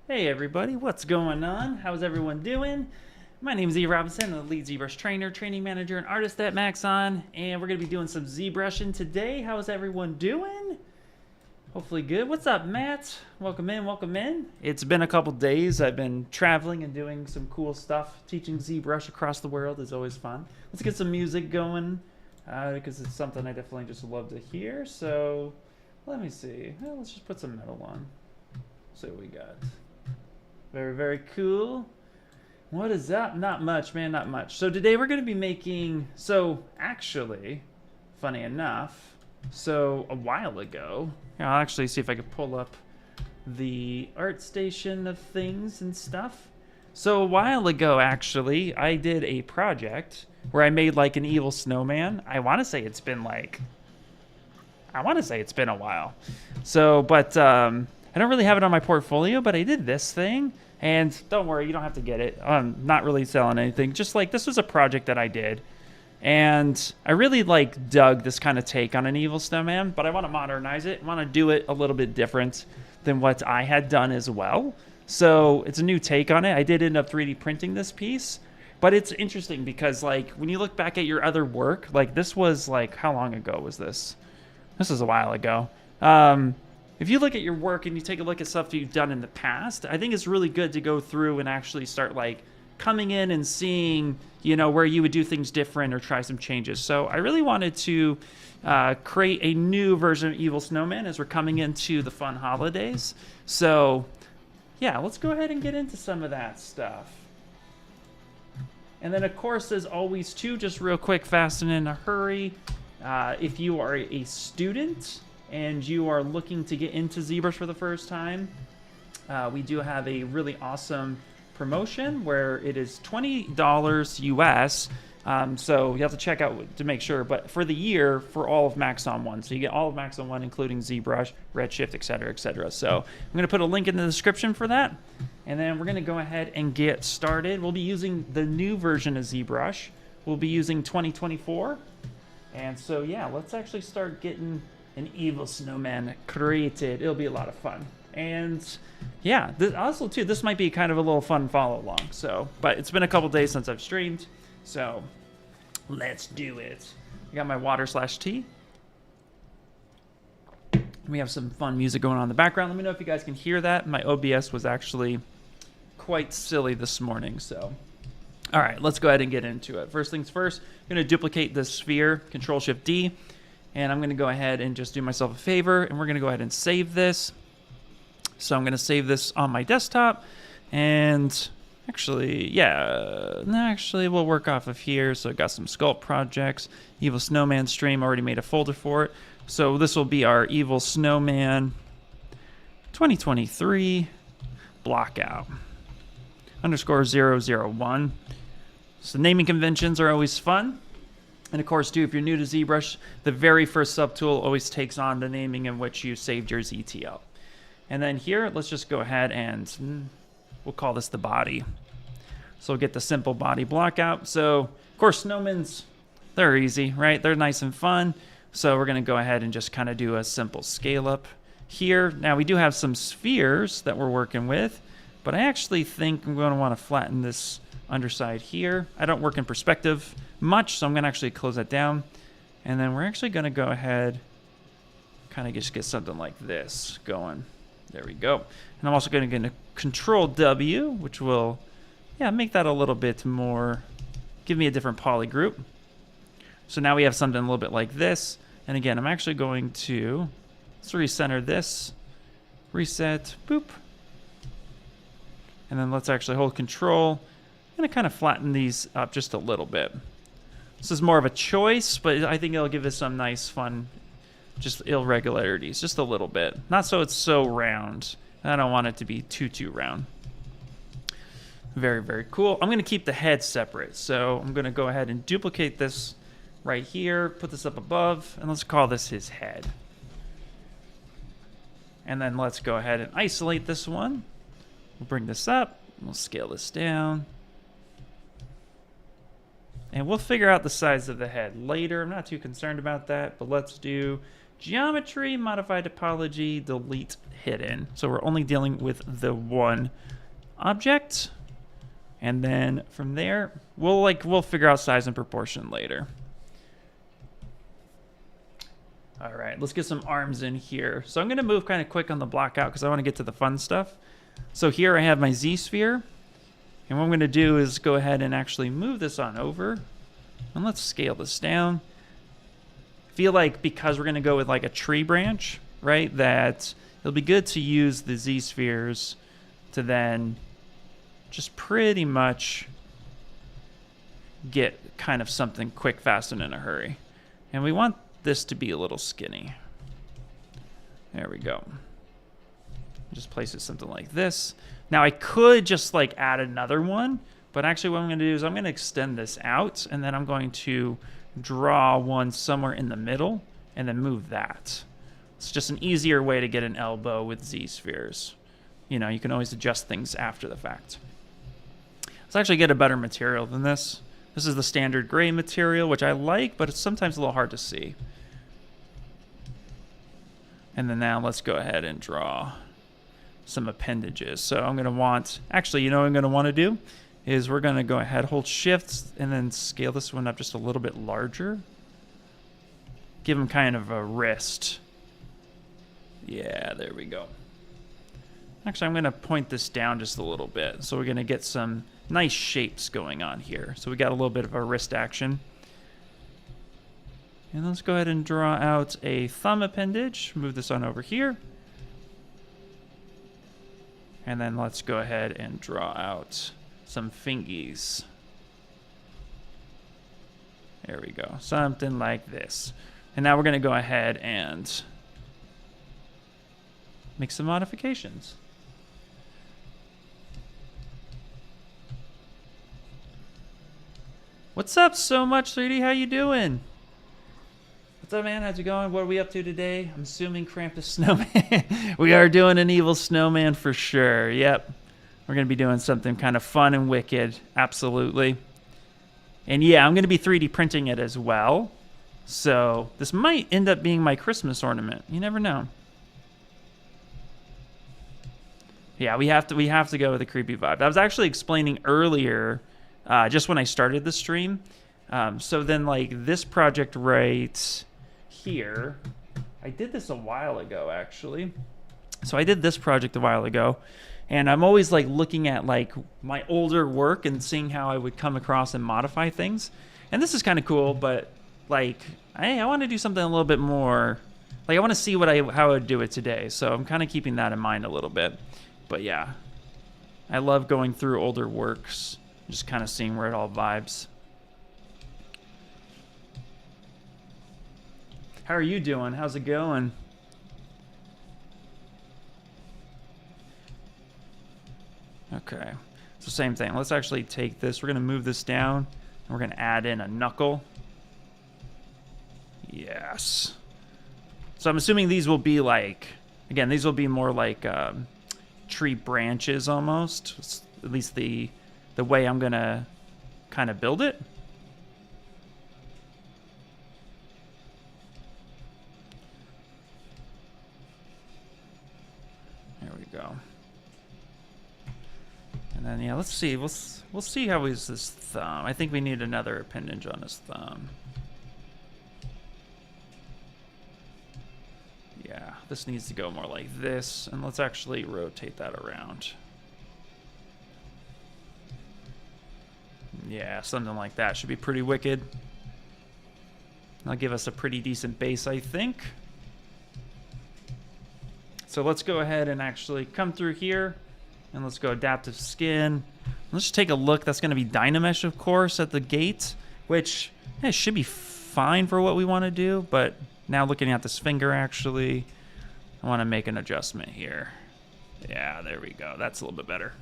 Hey everybody, what's going on? How's everyone doing? My name is E. Robinson, I'm the lead ZBrush trainer, training manager, and artist at Maxon, and we're going to be doing some ZBrushing today. How's everyone doing? Hopefully good. What's up, Matt? Welcome in, welcome in. It's been a couple days. I've been traveling and doing some cool stuff. Teaching ZBrush across the world is always fun. Let's get some music going because it's something I definitely just love to hear. So let me see. Well, let's just put some metal on. See what we got. Very, very cool. What is up? Not much, man, not much. So today we're going to be making, actually, funny enough, a while ago, I'll actually see if I can pull up the art station of things and stuff. So a while ago, actually, I did a project where I made like an evil snowman. I want to say it's been a while. So, but I don't really have it on my portfolio, but I did this thing. And don't worry, you don't have to get it. I'm not really selling anything. Just like this was a project that I did. And I really dug this kind of take on an evil snowman, but I want to modernize it. I want to do it a little bit different than what I had done as well. So it's a new take on it. I did end up 3D printing this piece, but it's interesting because when you look back at your other work, this was how long ago was this? This was a while ago. If you look at your work and you take a look at stuff you've done in the past, I think it's really good to go through and actually start coming in and seeing, where you would do things different or try some changes. So I really wanted to create a new version of Evil Snowman as we're coming into the fun holidays. So yeah, let's go ahead and get into some of that stuff. And then of course, as always too, just real quick, fast and in a hurry, if you are a student and you are looking to get into ZBrush for the first time, we do have a really awesome promotion where it is $20 US. So you have to check out to make sure, but for the year, for all of Maxon 1. So you get all of Maxon 1, including ZBrush, Redshift, etc., etc. So I'm going to put a link in the description for that. And then we're going to go ahead and get started. We'll be using the new version of ZBrush. We'll be using 2024. And so, yeah, let's actually start getting an evil snowman created. It'll be a lot of fun. And yeah, this might be kind of a little fun follow along. So, but it's been a couple days since I've streamed, so let's do it. I got my water/tea. We have some fun music going on in the background. Let me know if you guys can hear that. My OBS was actually quite silly this morning. So, all right, let's go ahead and get into it. First things first, I'm going to duplicate this sphere, Control-Shift-D. And I'm going to go ahead and just do myself a favor, and we're going to go ahead and save this. So I'm going to save this on my desktop, and actually, we'll work off of here. So I've got some sculpt projects, Evil Snowman stream, already made a folder for it. So this will be our Evil Snowman 2023 blockout _001. So naming conventions are always fun. And of course, too, if you're new to ZBrush, the very first subtool always takes on the naming in which you saved your ZTL. And then here, let's just go ahead and we'll call this the body. So we'll get the simple body block out. So, of course, snowmans, they're easy, right? They're nice and fun. So we're going to go ahead and just kind of do a simple scale up here. Now, we do have some spheres that we're working with, but I actually think I'm going to want to flatten this underside here. I don't work in perspective much, so I'm going to actually close that down. And then we're actually going to go ahead, kind of just get something like this going. There we go. And I'm also going to get a Control-W, which will, make that a little bit more, give me a different poly group. So now we have something a little bit like this. And again, I'm actually going to, let's recenter this, reset, boop. And then let's actually hold Control. I'm going to kind of flatten these up just a little bit. This is more of a choice, but I think it'll give us some nice, fun, just irregularities, just a little bit. Not so it's so round. I don't want it to be too round. Very, very cool. I'm going to keep the head separate. So I'm going to go ahead and duplicate this right here, put this up above, and let's call this his head. And then let's go ahead and isolate this one. We'll bring this up. We'll scale this down. And we'll figure out the size of the head later. I'm not too concerned about that, but let's do geometry, modify topology, delete hidden. So we're only dealing with the one object. And then from there, we'll figure out size and proportion later. All right, let's get some arms in here. So I'm going to move kind of quick on the block out because I want to get to the fun stuff. So here I have my ZSphere. And what I'm going to do is go ahead and actually move this on over. And let's scale this down. I feel like because we're going to go with like a tree branch, right, that it'll be good to use the ZSpheres to then just pretty much get kind of something quick, fast, and in a hurry. And we want this to be a little skinny. There we go. Just place it something like this. Now I could just like add another one, but actually what I'm going to do is I'm going to extend this out, and then I'm going to draw one somewhere in the middle and then move that. It's just an easier way to get an elbow with Z-spheres. You know, you can always adjust things after the fact. Let's actually get a better material than this. This is the standard gray material, which I like, but it's sometimes a little hard to see. And then now let's go ahead and draw some appendages. So I'm going to want, actually, you know what I'm going to want to do is we're going to go ahead, hold shift, and then scale this one up just a little bit larger. Give him kind of a wrist. Yeah, there we go. Actually, I'm going to point this down just a little bit. So we're going to get some nice shapes going on here. So we got a little bit of a wrist action. And let's go ahead and draw out a thumb appendage. Move this on over here. And then let's go ahead and draw out some fingies. There we go. Something like this. And now we're going to go ahead and make some modifications. What's up, So Much 3D? How you doing? What's up, man? How's it going? What are we up to today? I'm assuming Krampus Snowman. We are doing an evil snowman for sure. Yep. We're going to be doing something kind of fun and wicked. Absolutely. And yeah, I'm going to be 3D printing it as well. So this might end up being my Christmas ornament. You never know. Yeah, we have to go with a creepy vibe. I was actually explaining earlier, just when I started the stream. So then like this project right here, I did this a while ago actually. So I did this project a while ago, and I'm always like looking at like my older work and seeing how I would come across and modify things. And this is kind of cool, but like I want to do something a little bit more, like I want to see how I would do it today. So I'm kind of keeping that in mind a little bit. But yeah, I love going through older works, just kind of seeing where it all vibes. How are you doing? How's it going? Okay, so same thing. Let's actually take this. We're going to move this down, and we're going to add in a knuckle. Yes. So I'm assuming these will be like, again, these will be more like tree branches almost. It's at least the way I'm going to kind of build it. There we go. And then yeah, let's see. We'll see how is this thumb. I think we need another appendage on his thumb. Yeah, this needs to go more like this, and let's actually rotate that around. Yeah, something like that should be pretty wicked. That'll give us a pretty decent base, I think. So let's go ahead and actually come through here, and let's go adaptive skin. Let's just take a look. That's going to be DynaMesh, of course, at the gate, which should be fine for what we want to do. But now looking at this finger, actually, I want to make an adjustment here. Yeah, there we go. That's a little bit better.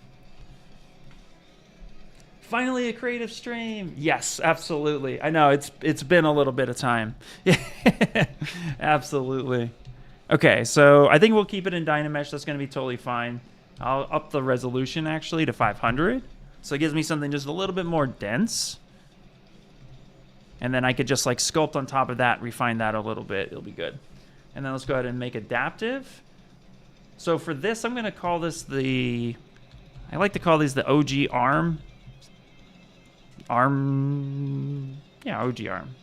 Finally, a creative stream. Yes, absolutely. I know it's been a little bit of time. Absolutely. Okay, so I think we'll keep it in DynaMesh. That's going to be totally fine. I'll up the resolution actually to 500. So it gives me something just a little bit more dense. And then I could just like sculpt on top of that, refine that a little bit. It'll be good. And then let's go ahead and make adaptive. So for this, I'm going to call this I like to call these the OG arm. Yeah, OG arm.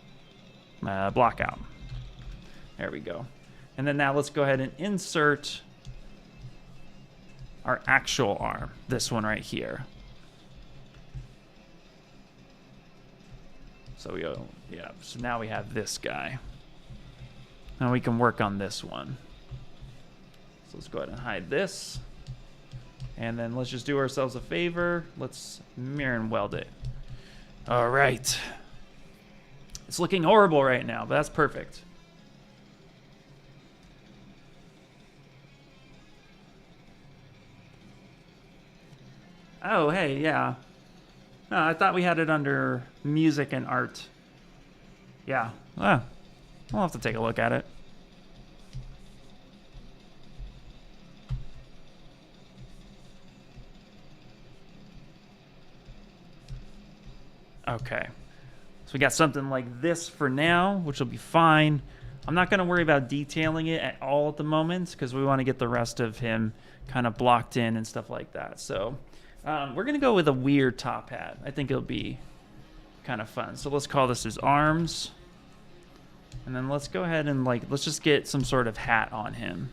Block out. There we go. And then now let's go ahead and insert our actual arm, this one right here. So so now we have this guy. Now we can work on this one. So let's go ahead and hide this. And then let's just do ourselves a favor. Let's mirror and weld it. All right. It's looking horrible right now, but that's perfect. Oh, hey, yeah. No, I thought we had it under music and art. Yeah. I'll have to take a look at it. Okay. So we got something like this for now, which will be fine. I'm not going to worry about detailing it at all at the moment because we want to get the rest of him kind of blocked in and stuff like that. So we're going to go with a weird top hat. I think it'll be kind of fun. So let's call this his arms. And then let's go ahead and let's just get some sort of hat on him.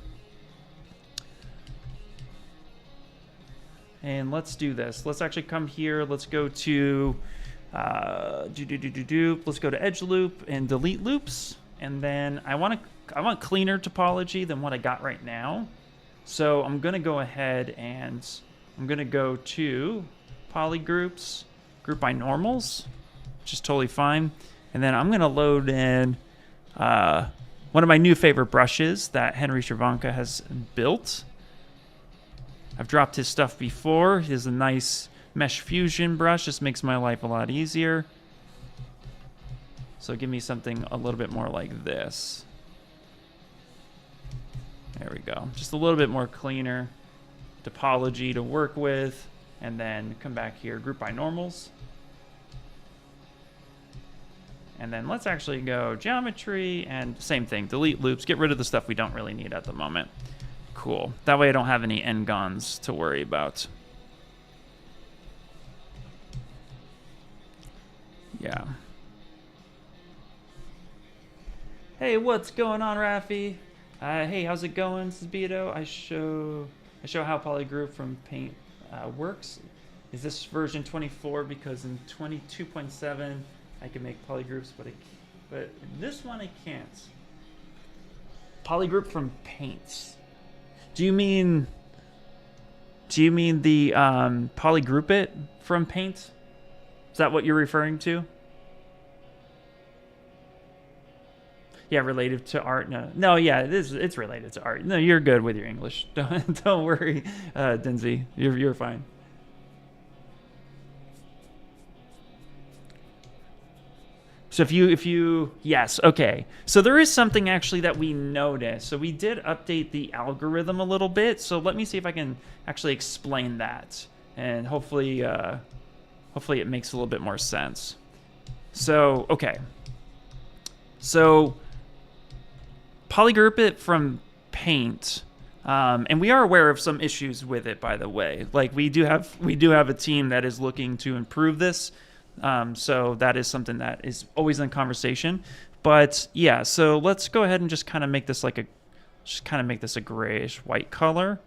And let's do this. Let's actually come here. Let's go to let's go to EdgeLoop and delete loops. And then I want cleaner topology than what I got right now. So I'm going to go ahead and I'm going to go to Polygroups, group by normals, which is totally fine. And then I'm going to load in one of my new favorite brushes that Henry Chervenka has built. I've dropped his stuff before. He has a nice mesh fusion brush. This makes my life a lot easier. So give me something a little bit more like this. There we go. Just a little bit more cleaner topology to work with. And then come back here, group by normals. And then let's actually go geometry and same thing, delete loops, get rid of the stuff we don't really need at the moment. Cool. That way I don't have any n-gons to worry about. Yeah. Hey, what's going on, Rafi? Hey, how's it going? This is Beto. I show how Polygroup from Paint works. Is this version 24? Because in 22.7 I can make polygroups, but in this one I can't. Polygroup from Paint. Do you mean the polygroup it from Paint? Is that what you're referring to? Yeah, related to art. No, yeah, it's related to art. No, you're good with your English. Don't worry, Dinzy. You're fine. So if you yes, okay. So there is something actually that we noticed. So we did update the algorithm a little bit. So let me see if I can actually explain that, and hopefully it makes a little bit more sense. So okay. So polygroup it from Paint, and we are aware of some issues with it, by the way. Like we do have a team that is looking to improve this. So that is something that is always in conversation. But yeah, so let's go ahead and just kind of make this a grayish white color.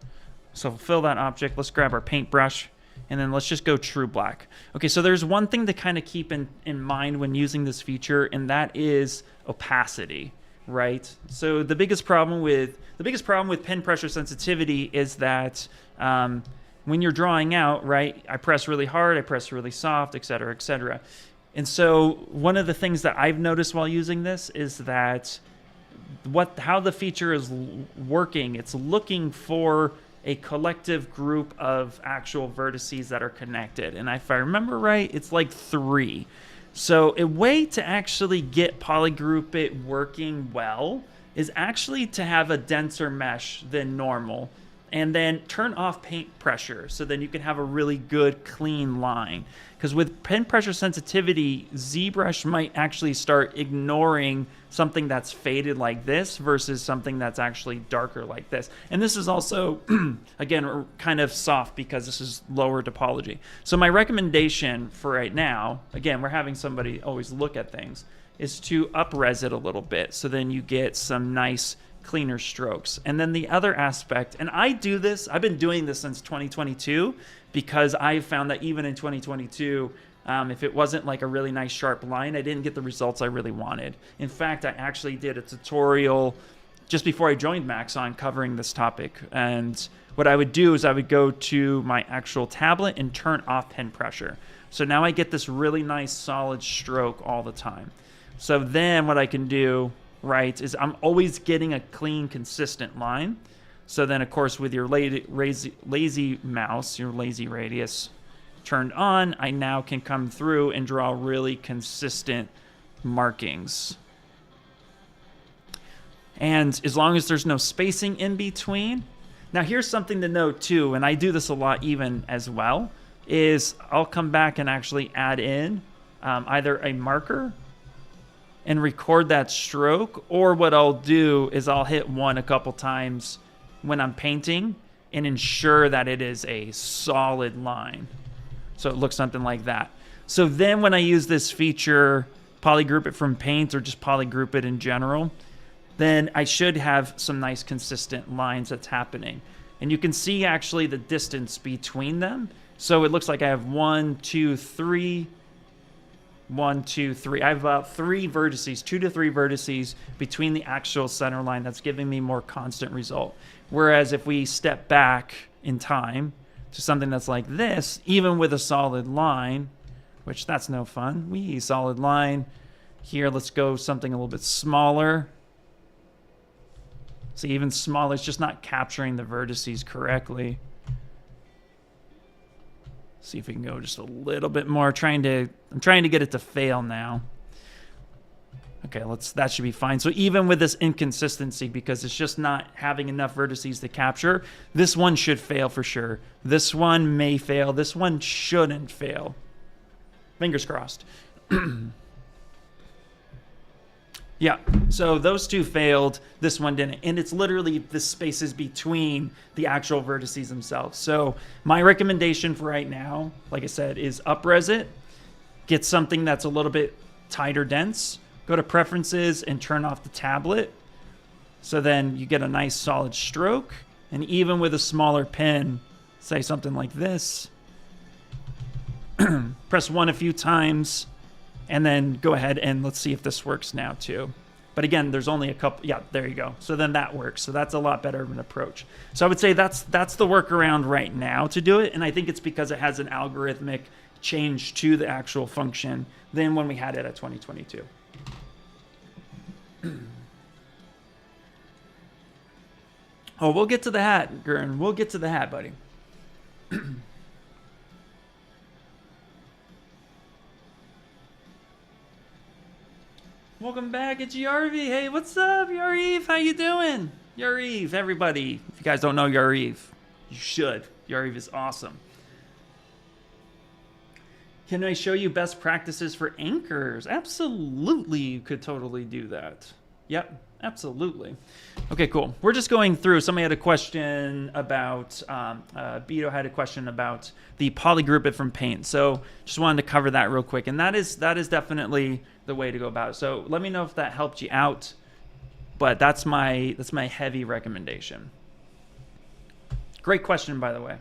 So fill that object. Let's grab our paintbrush, and then let's just go true black. Okay, so there's one thing to kind of keep in mind when using this feature, and that is opacity, right? So the biggest problem with pen pressure sensitivity is that when you're drawing out, right, I press really hard, I press really soft, et cetera, et cetera. And so one of the things that I've noticed while using this is that how the feature is working, it's looking for a collective group of actual vertices that are connected. And if I remember right, it's like 3. So a way to actually get polygroup it working well is actually to have a denser mesh than normal. And then turn off paint pressure so then you can have a really good clean line. Because with pen pressure sensitivity, ZBrush might actually start ignoring something that's faded like this versus something that's actually darker like this. And this is also, again, kind of soft because this is lower topology. So my recommendation for right now, again, we're having somebody always look at things, is to upres it a little bit so then you get some nice cleaner strokes. And then the other aspect, and I do this, I've been doing this since 2022 because I found that even in 2022, if it wasn't like a really nice sharp line, I didn't get the results I really wanted. In fact, I actually did a tutorial just before I joined Maxon covering this topic. And what I would do is I would go to my actual tablet and turn off pen pressure. So now I get this really nice solid stroke all the time. So then what I can do, right, is I'm always getting a clean, consistent line. So then, of course, with your lazy mouse, your lazy radius turned on, I now can come through and draw really consistent markings. And as long as there's no spacing in between. Now, here's something to note, too, and I do this a lot even as well, is I'll come back and actually add in either a marker and record that stroke, or what I'll do is I'll hit 1 a couple times when I'm painting and ensure that it is a solid line. So it looks something like that. So then when I use this feature, polygroup it from paint or just polygroup it in general, then I should have some nice consistent lines that's happening. And you can see actually the distance between them. So it looks like I have 1, 2, 3, 1, 2, 3. I have about 3 vertices, 2 to 3 vertices between the actual center line. That's giving me more constant result. Whereas if we step back in time to something that's like this, even with a solid line, which that's no fun. Solid line. Here, let's go something a little bit smaller. See, even smaller, it's just not capturing the vertices correctly. See if we can go just a little bit more. I'm trying to get it to fail now. Okay, that should be fine. So even with this inconsistency, because it's just not having enough vertices to capture, this one should fail for sure. This one may fail. This one shouldn't fail. Fingers crossed. Yeah, so those two failed, this one didn't. And it's literally the spaces between the actual vertices themselves. So my recommendation for right now, like I said, is upres it, get something that's a little bit tighter dense, go to preferences and turn off the tablet. So then you get a nice solid stroke. And even with a smaller pen, say something like this, press 1 a few times, and then go ahead and let's see if this works now too. But again, there's only a couple. Yeah, there you go. So then that works. So that's a lot better of an approach. So I would say that's the workaround right now to do it. And I think it's because it has an algorithmic change to the actual function than when we had it at 2022. Oh, we'll get to the hat, Gurn. We'll get to the hat, buddy. Welcome back, it's Yarv. Hey, what's up, Yarv? How you doing? Yarv, everybody. If you guys don't know Yarv, you should. Yarv is awesome. Can I show you best practices for anchors? Absolutely, you could totally do that. Yep, absolutely. Okay, cool. We're just going through. Somebody had a question about, Beto had a question about the polygroup it from paint. So just wanted to cover that real quick. And that is definitely the way to go about it. So let me know if that helped you out. But that's my heavy recommendation. Great question, by the way.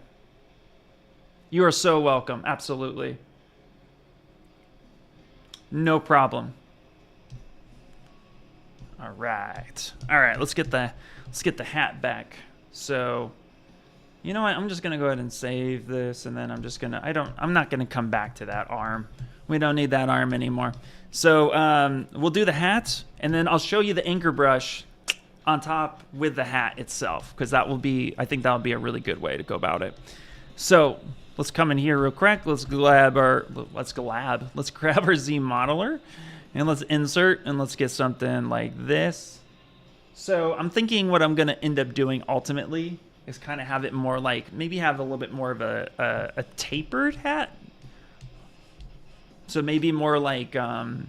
You are so welcome. Absolutely. No problem. All right. Let's get the hat back. So, you know what? I'm just gonna go ahead and save this, and then I'm not gonna come back to that arm. We don't need that arm anymore. So we'll do the hat, and then I'll show you the anchor brush on top with the hat itself, because I think that'll be a really good way to go about it. So let's come in here real quick. Let's grab our ZModeler. And let's insert, and let's get something like this. So I'm thinking what I'm going to end up doing ultimately is kind of have it more like, maybe have a little bit more of a tapered hat. So maybe more like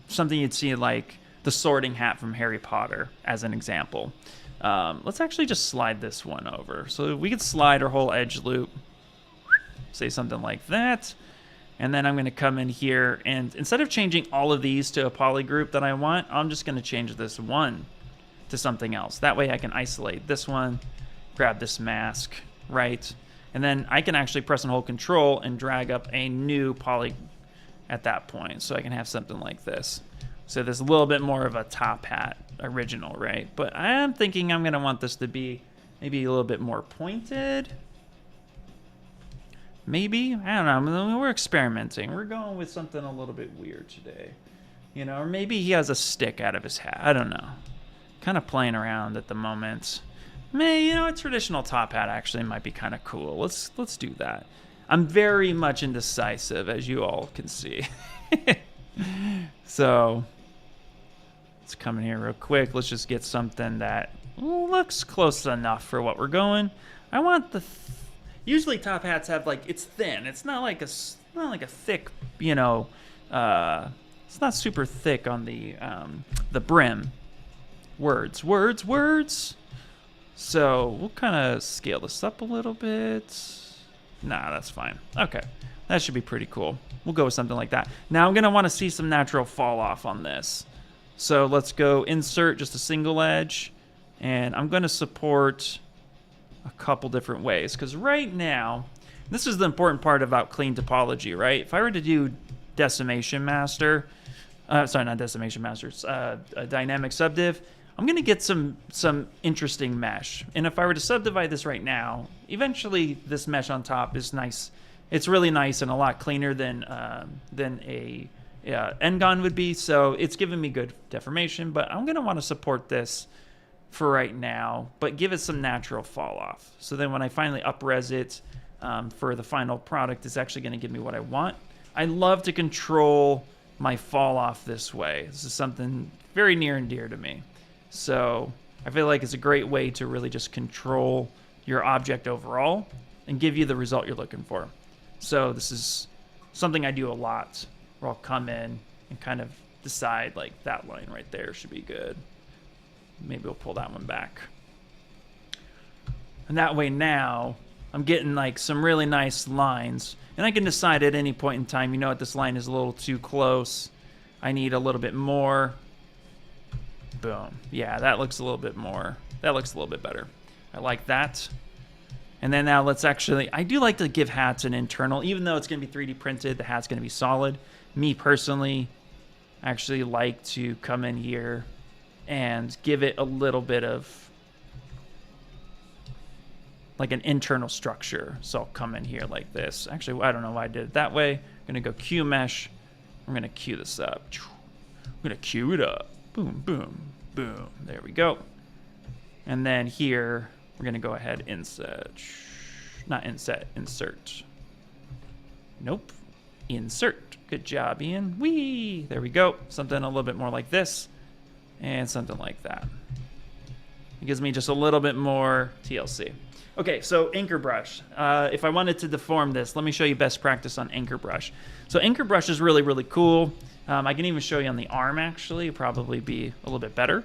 something you'd see like the sorting hat from Harry Potter as an example. Let's actually just slide this one over. So we could slide our whole edge loop, say something like that. And then I'm going to come in here, and instead of changing all of these to a polygroup that I want, I'm just going to change this one to something else. That way I can isolate this one, grab this mask, right? And then I can actually press and hold Control and drag up a new poly at that point. So I can have something like this. So there's a little bit more of a top hat original, right? But I'm thinking I'm going to want this to be maybe a little bit more pointed. Maybe, I don't know, we're experimenting. We're going with something a little bit weird today. You know, or maybe he has a stick out of his hat. I don't know. Kind of playing around at the moment. You know, a traditional top hat actually might be kind of cool. Let's do that. I'm very much indecisive, as you all can see. So, let's come in here real quick. Let's just get something that looks close enough for what we're going. I want the... Usually top hats have like, it's thin. It's not like a thick, you know, it's not super thick on the brim. Words. So we'll kind of scale this up a little bit. Nah, that's fine. Okay, that should be pretty cool. We'll go with something like that. Now I'm gonna want to see some natural fall off on this. So let's go insert just a single edge, and I'm gonna support a couple different ways, because right now, this is the important part about clean topology, right? If I were to do decimation master, sorry, not decimation masters, a dynamic subdiv, I'm going to get some interesting mesh. And if I were to subdivide this right now, eventually this mesh on top is nice. It's really nice and a lot cleaner than a N-gon would be. So it's giving me good deformation, but I'm going to want to support this for right now, but give it some natural fall off. So then when I finally upres it for the final product, it's actually going to give me what I want. I love to control my fall off this way. This is something very near and dear to me. So I feel like it's a great way to really just control your object overall and give you the result you're looking for. So this is something I do a lot, where I'll come in and kind of decide like that line right there should be good. Maybe we'll pull that one back. And that way now, I'm getting like some really nice lines. And I can decide at any point in time, you know what, this line is a little too close. I need a little bit more. Boom. Yeah, that looks a little bit more. That looks a little bit better. I like that. And then now let's actually, I do like to give hats an internal, even though it's going to be 3D printed, the hat's going to be solid. Me personally, actually like to come in here and give it a little bit of like an internal structure. So I'll come in here like this. Actually, I don't know why I did it that way. I'm gonna go QMesh. I'm gonna queue this up. I'm gonna queue it up. Boom, boom, boom. There we go. And then here, we're gonna go ahead insert. Not inset, insert. Nope, insert. Good job, Ian. Whee! There we go. Something a little bit more like this. And something like that. It gives me just a little bit more TLC. Okay, so anchor brush. If I wanted to deform this, let me show you best practice on anchor brush. So anchor brush is really, really cool. I can even show you on the arm, actually. It'd probably be a little bit better.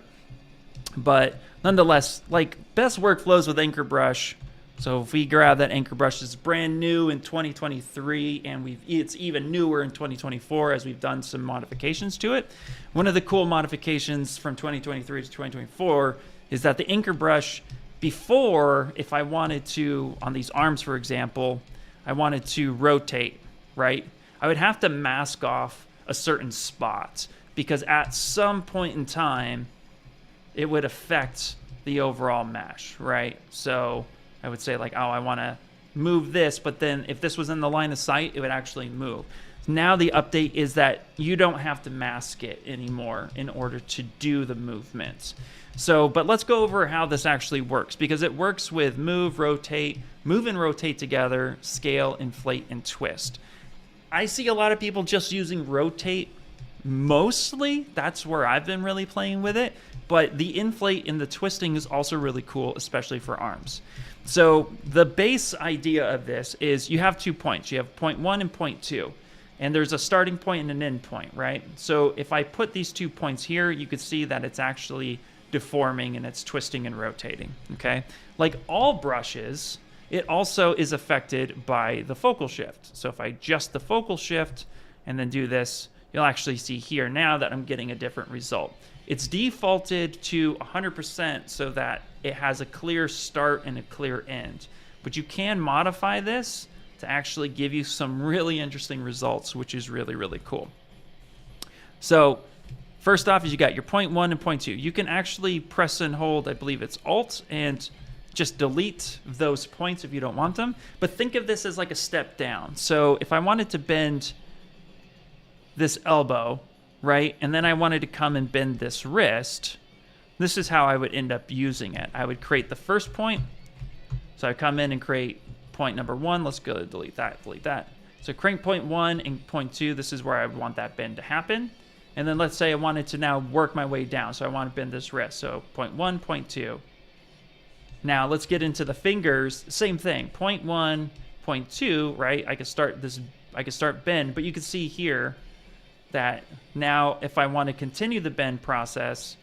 But nonetheless, like best workflows with anchor brush. So if we grab that anchor brush, it's brand new in 2023, and it's even newer in 2024 as we've done some modifications to it. One of the cool modifications from 2023 to 2024 is that the anchor brush, before, if I wanted to, on these arms, for example, I wanted to rotate, right? I would have to mask off a certain spot, because at some point in time, it would affect the overall mesh, right? So I would say like, oh, I want to move this, but then if this was in the line of sight, it would actually move. Now the update is that you don't have to mask it anymore in order to do the movements. So, but let's go over how this actually works, because it works with move, rotate, move and rotate together, scale, inflate, and twist. I see a lot of people just using rotate mostly that's where I've been really playing with it. But the inflate and the twisting is also really cool, especially for arms. So the base idea of this is you have 2 points. You have point 1 and point 2. And there's a starting point and an end point, right? So if I put these 2 points here, you could see that it's actually deforming and it's twisting and rotating, okay? Like all brushes, it also is affected by the focal shift. So if I adjust the focal shift and then do this, you'll actually see here now that I'm getting a different result. It's defaulted to 100% so that it has a clear start and a clear end. But you can modify this to actually give you some really interesting results, which is really, really cool. So first off is you got your point 1 and point 2. You can actually press and hold, I believe it's Alt, and just delete those points if you don't want them. But think of this as like a step down. So if I wanted to bend this elbow, right, and then I wanted to come and bend this wrist, this is how I would end up using it. I would create the first point. So I come in and create point number 1. Let's go delete that, delete that. So create point 1 and point 2. This is where I would want that bend to happen. And then let's say I wanted to now work my way down. So I want to bend this wrist. So point 1, point 2. Now let's get into the fingers. Same thing. Point 1, point 2, right? I could start this, I could start bend, but you can see here that now if I want to continue the bend process,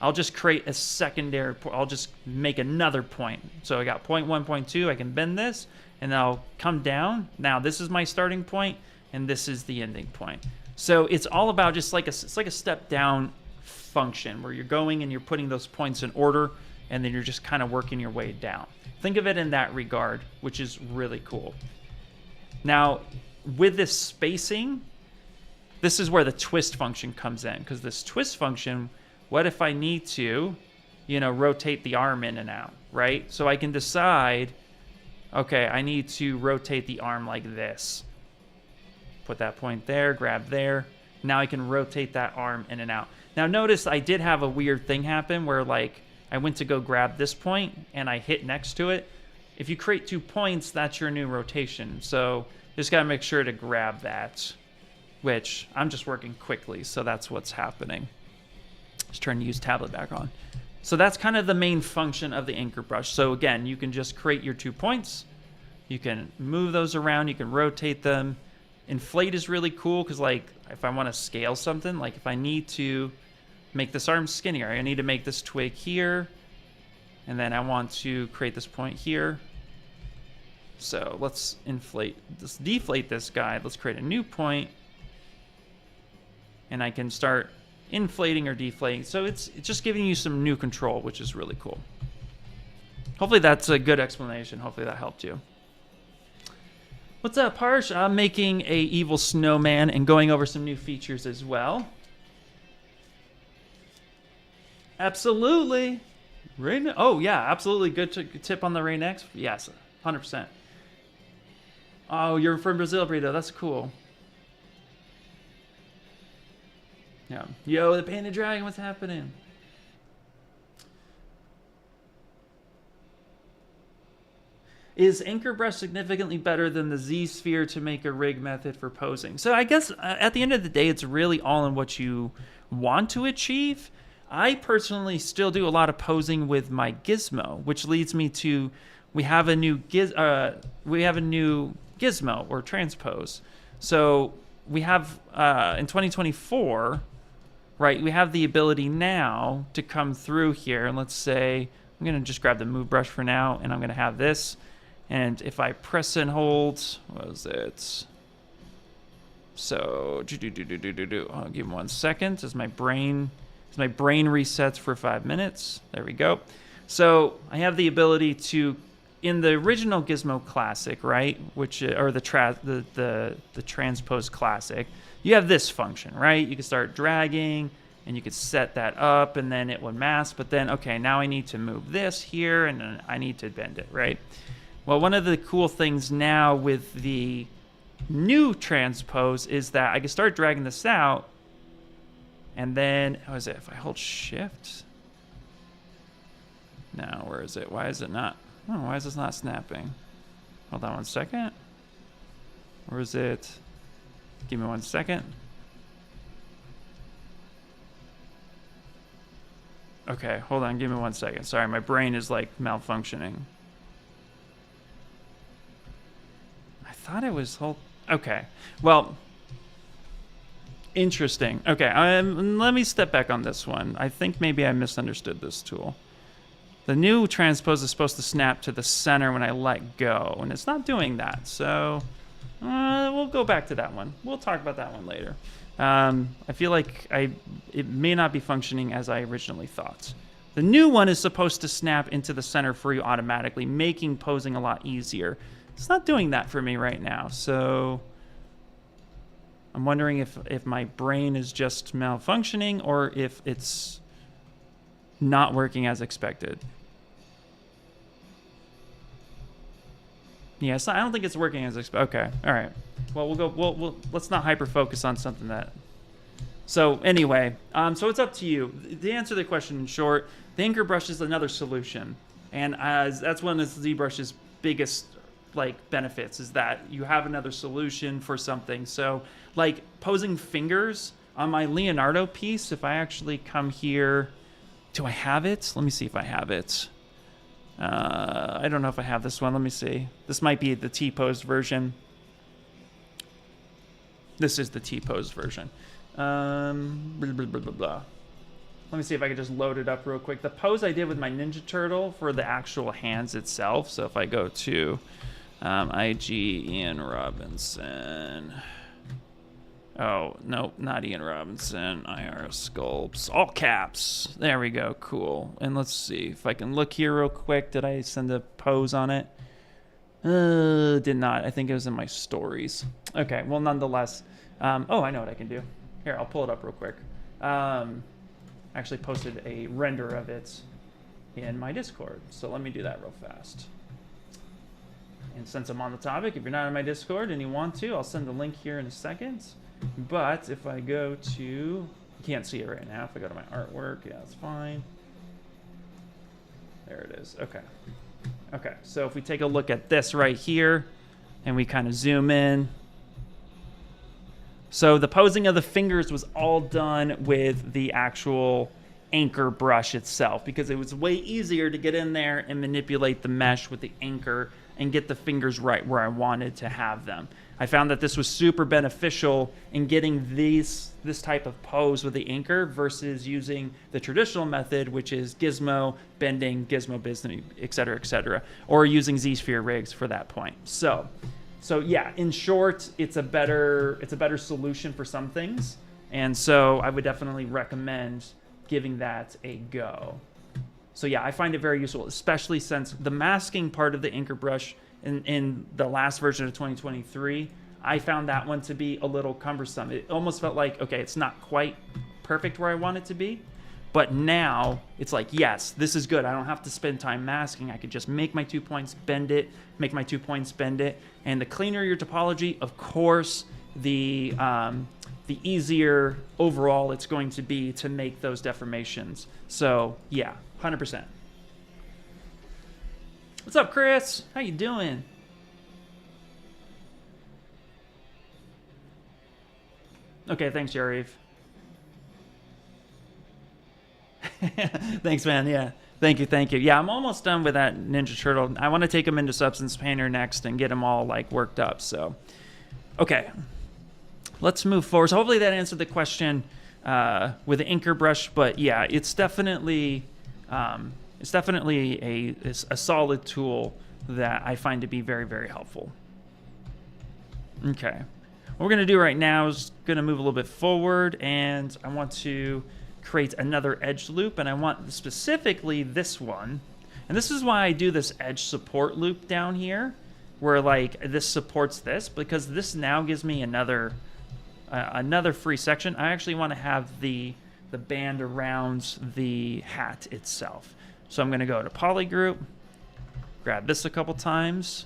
I'll just create a secondary, I'll just make another point. So I got point 1, point 2, I can bend this, and then I'll come down. Now this is my starting point, and this is the ending point. So it's all about just like it's like a step down function where you're going and you're putting those points in order, and then you're just kind of working your way down. Think of it in that regard, which is really cool. Now, with this spacing, this is where the twist function comes in, because this twist function, what if I need to, you know, rotate the arm in and out, right? So I can decide, okay, I need to rotate the arm like this. Put that point there, grab there. Now I can rotate that arm in and out. Now notice I did have a weird thing happen where like I went to go grab this point and I hit next to it. If you create 2 points, that's your new rotation. So just gotta make sure to grab that, which I'm just working quickly, so that's what's happening. Just trying to use tablet back on. So that's kind of the main function of the anchor brush. So again, you can just create your 2 points. You can move those around. You can rotate them. Inflate is really cool because like if I want to scale something, like if I need to make this arm skinnier, I need to make this twig here. And then I want to create this point here. So let's deflate this guy. Let's create a new point. And I can start inflating or deflating. So it's just giving you some new control, which is really cool. Hopefully that's a good explanation. Hopefully that helped you. What's up, Harsh? I'm making a evil snowman and going over some new features as well. Absolutely. Oh yeah, absolutely. Good tip on the Rain X. Yes, 100%. Oh, you're from Brazil, Brito. That's cool. Yeah. Yo, the Painted Dragon, what's happening? Is Anchor Brush significantly better than the ZSphere to make a rig method for posing? So I guess at the end of the day, it's really all in what you want to achieve. I personally still do a lot of posing with my gizmo, which leads me to we have a new gizmo or transpose. So we have in 2024, right? We have the ability now to come through here, and let's say I'm going to just grab the move brush for now, and I'm going to have this. And if I press and hold, what was it? So I'll give me 1 second as my brain resets for 5 minutes. There we go. So I have the ability to, in the original Gizmo Classic, right, which or the Transpose Classic, you have this function, right? You can start dragging and you could set that up and then it would mask, but then okay, now I need to move this here and then I need to bend it, right? Well, one of the cool things now with the new transpose is that I can start dragging this out, and then, how is it? If I hold shift? Now, where is it? Why is it not? Oh, why is this not snapping? Hold on 1 second. Where is it? Give me 1 second. Okay, hold on, give me 1 second. Sorry, my brain is like malfunctioning. I thought it was okay. Well, interesting. Okay, let me step back on this one. I think maybe I misunderstood this tool. The new transpose is supposed to snap to the center when I let go, and it's not doing that. So we'll go back to that one. We'll talk about that one later. I feel like it may not be functioning as I originally thought. The new one is supposed to snap into the center for you automatically, making posing a lot easier. It's not doing that for me right now, so I'm wondering if my brain is just malfunctioning or if it's not working as expected. Yes, I don't think it's working as expected. Okay, all right. Well, let's not hyper focus on something that. So anyway, so it's up to you. To answer the question in short, the anchor brush is another solution, and that's one of ZBrush's biggest benefits is that you have another solution for something. So like posing fingers on my Leonardo piece, if I actually come here, do I have it? Let me see if I have it. I don't know if I have this one. Let me see. This might be the T-posed version. This is the T-posed version. Blah, blah, blah, blah, blah. Let me see if I can just load it up real quick. The pose I did with my Ninja Turtle for the actual hands itself. So if I go to IG Ian Robinson. Oh, no, not Ian Robinson. IR Sculpts. All caps. There we go. Cool. And let's see if I can look here real quick. Did I send a pose on it? Did not. I think it was in my stories. Okay. Well, nonetheless. Oh, I know what I can do. Here, I'll pull it up real quick. I actually posted a render of it in my Discord. So let me do that real fast. And since I'm on the topic, if you're not in my Discord and you want to, I'll send the link here in a second. But if I go to, you can't see it right now. If I go to my artwork, yeah, it's fine. There it is. Okay. Okay, so if we take a look at this right here and we kind of zoom in. So the posing of the fingers was all done with the actual anchor brush itself because it was way easier to get in there and manipulate the mesh with the anchor and get the fingers right where I wanted to have them. I found that this was super beneficial in getting this type of pose with the anchor versus using the traditional method, which is gizmo, bending, gizmo business, et cetera, or using ZSphere rigs for that point. So yeah, in short, it's a better solution for some things. And so I would definitely recommend giving that a go. So yeah, I find it very useful, especially since the masking part of the anchor brush in the last version of 2023, I found that one to be a little cumbersome. It almost felt like, okay, it's not quite perfect where I want it to be, but now it's like, yes, this is good. I don't have to spend time masking. I could just make my 2 points, bend it, make my 2 points, bend it. And the cleaner your topology, of course, the easier overall it's going to be to make those deformations. So yeah, 100%. What's up, Chris? How you doing? Okay, thanks, Yarif. Thanks, man. Yeah, thank you. Yeah, I'm almost done with that Ninja Turtle. I want to take him into Substance Painter next and get him all worked up. So, okay, let's move forward. So hopefully that answered the question with the anchor brush. But yeah, it's definitely a solid tool that I find to be very, very helpful. Okay. What we're going to do right now is going to move a little bit forward, and I want to create another edge loop, and I want specifically this one. And this is why I do this edge support loop down here, where this supports this, because this now gives me another free section. I actually want to have the band around the hat itself. So I'm going to go to Polygroup, grab this a couple times.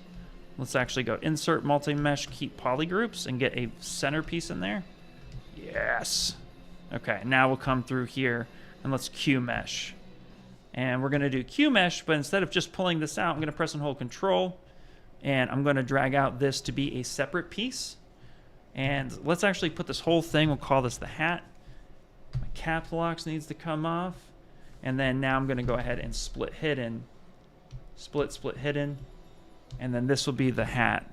Let's actually go Insert Multi-Mesh, keep Polygroups, and get a centerpiece in there. Yes. Okay, now we'll come through here, and let's QMesh. And we're going to do QMesh, but instead of just pulling this out, I'm going to press and hold Control, and I'm going to drag out this to be a separate piece. And let's actually put this whole thing, we'll call this the hat. My caps locks needs to come off. And then now I'm going to go ahead and split hidden, split hidden, and then this will be the hat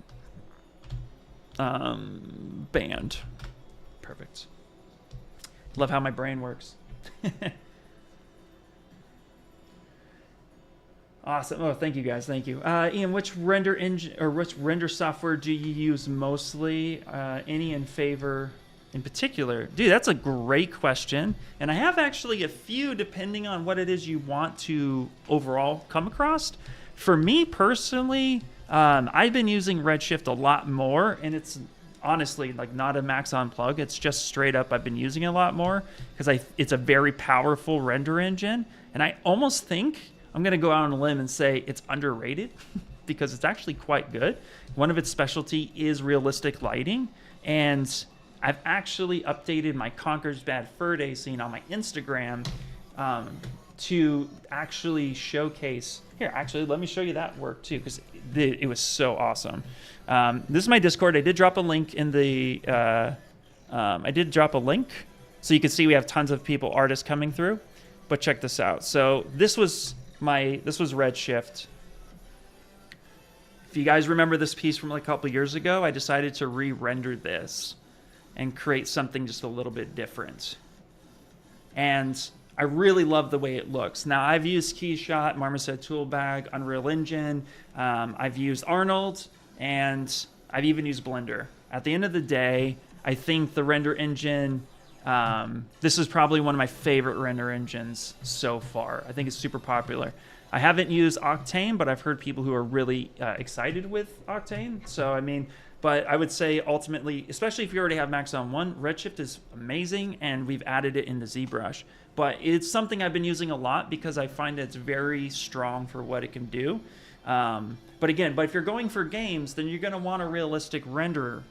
band. Perfect. Love how my brain works. Awesome. Oh, thank you guys. Thank you. Ian, which render engine or which render software do you use mostly? Any in favor in particular? Dude, that's a great question. And I have actually a few depending on what it is you want to overall come across. For me personally, I've been using Redshift a lot more, and it's honestly like not a Maxon plug. It's just straight up I've been using it a lot more because it's a very powerful render engine. And I almost think I'm going to go out on a limb and say it's underrated because it's actually quite good. One of its specialty is realistic lighting. And I've actually updated my Conker's Bad Fur Day scene on my Instagram to actually showcase. Here, actually, let me show you that work too because it was so awesome. This is my Discord. I did drop a link in the... I did drop a link so you can see we have tons of people, artists coming through. But check this out. So this was Redshift. If you guys remember this piece from like a couple years ago, I decided to re-render this and create something just a little bit different. And I really love the way it looks. Now, I've used Keyshot, Marmoset Toolbag, Unreal Engine. I've used Arnold, and I've even used Blender. At the end of the day, I think the render engine, this is probably one of my favorite render engines so far. I think it's super popular. I haven't used Octane, but I've heard people who are really excited with Octane. So, I mean, but I would say ultimately, especially if you already have Maxon 1, Redshift is amazing, and we've added it into ZBrush. But it's something I've been using a lot because I find it's very strong for what it can do. But again, if you're going for games, then you're going to want a realistic render,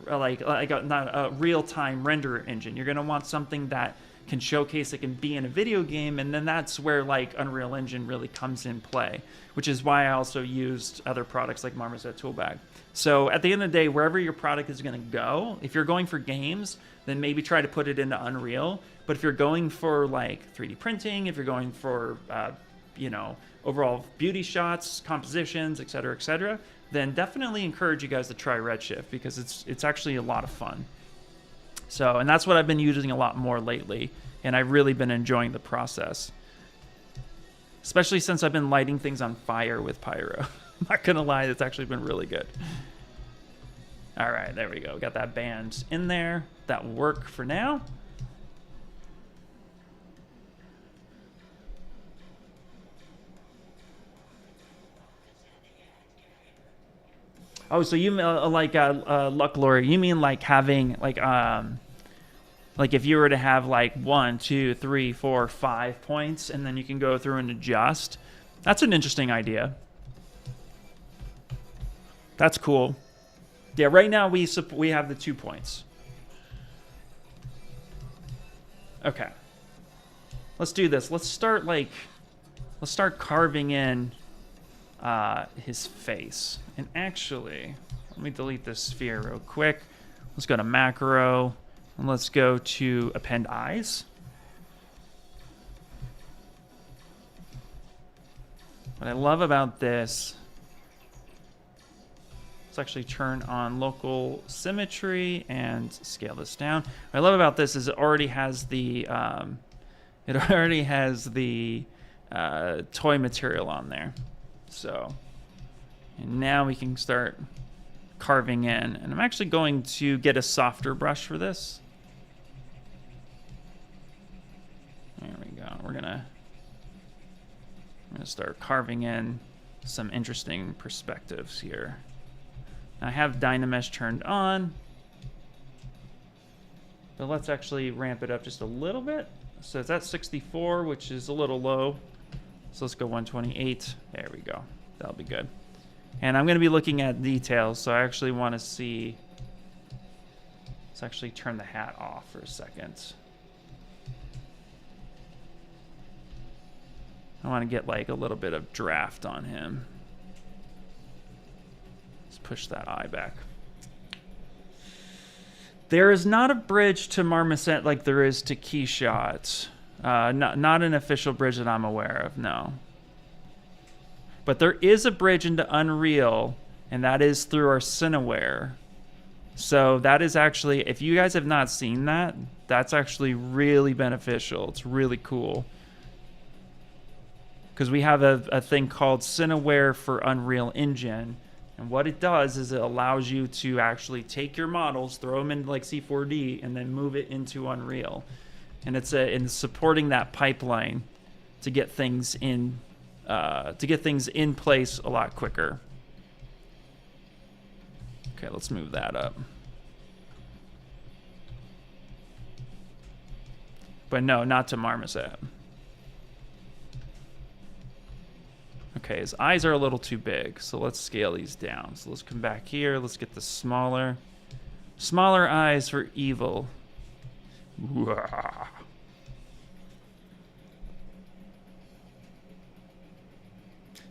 not a real-time render engine. You're going to want something that can showcase it can be in a video game, and then that's where like Unreal Engine really comes in play, which is why I also used other products like Marmoset Toolbag. So at the end of the day, wherever your product is going to go, if you're going for games, then maybe try to put it into Unreal. But if you're going for like 3D printing, if you're going for overall beauty shots, compositions, etc., then definitely encourage you guys to try Redshift because it's actually a lot of fun. So, and that's what I've been using a lot more lately, and I've really been enjoying the process. Especially since I've been lighting things on fire with Pyro. I'm not gonna lie, it's actually been really good. All right, there we go. Got that band in there. That will work for now. Oh, so you Luck Lori, you mean like having like if you were to have like 1, 2, 3, 4, 5 points, and then you can go through and adjust. That's an interesting idea. That's cool. Yeah, right now we have the 2 points. Okay. Let's do this. Let's start carving in his face. And actually, let me delete this sphere real quick. Let's go to macro, and let's go to append eyes. What I love about this, let's actually turn on local symmetry and scale this down. What I love about this is it already has the toy material on there. So, and now we can start carving in. And I'm actually going to get a softer brush for this. There we go. We're gonna start carving in some interesting perspectives here. I have DynaMesh turned on, but let's actually ramp it up just a little bit. So it's at 64, which is a little low. So let's go 128. There we go. That'll be good. And I'm going to be looking at details, so I actually want to see. Let's actually turn the hat off for a second. I want to get like a little bit of draft on him. Let's push that eye back. There is not a bridge to Marmoset like there is to Keyshot. Not an official bridge that I'm aware of, no. But there is a bridge into Unreal, and that is through our Cineware. So that is actually, if you guys have not seen that, that's actually really beneficial. It's really cool. Because we have a thing called Cineware for Unreal Engine. And what it does is it allows you to actually take your models, throw them in like C4D, and then move it into Unreal. And it's in supporting that pipeline to get things in place a lot quicker. Okay, let's move that up. But no, not to Marmoset. Okay, his eyes are a little too big, so let's scale these down. So let's come back here. Let's get the smaller eyes for evil. Wah.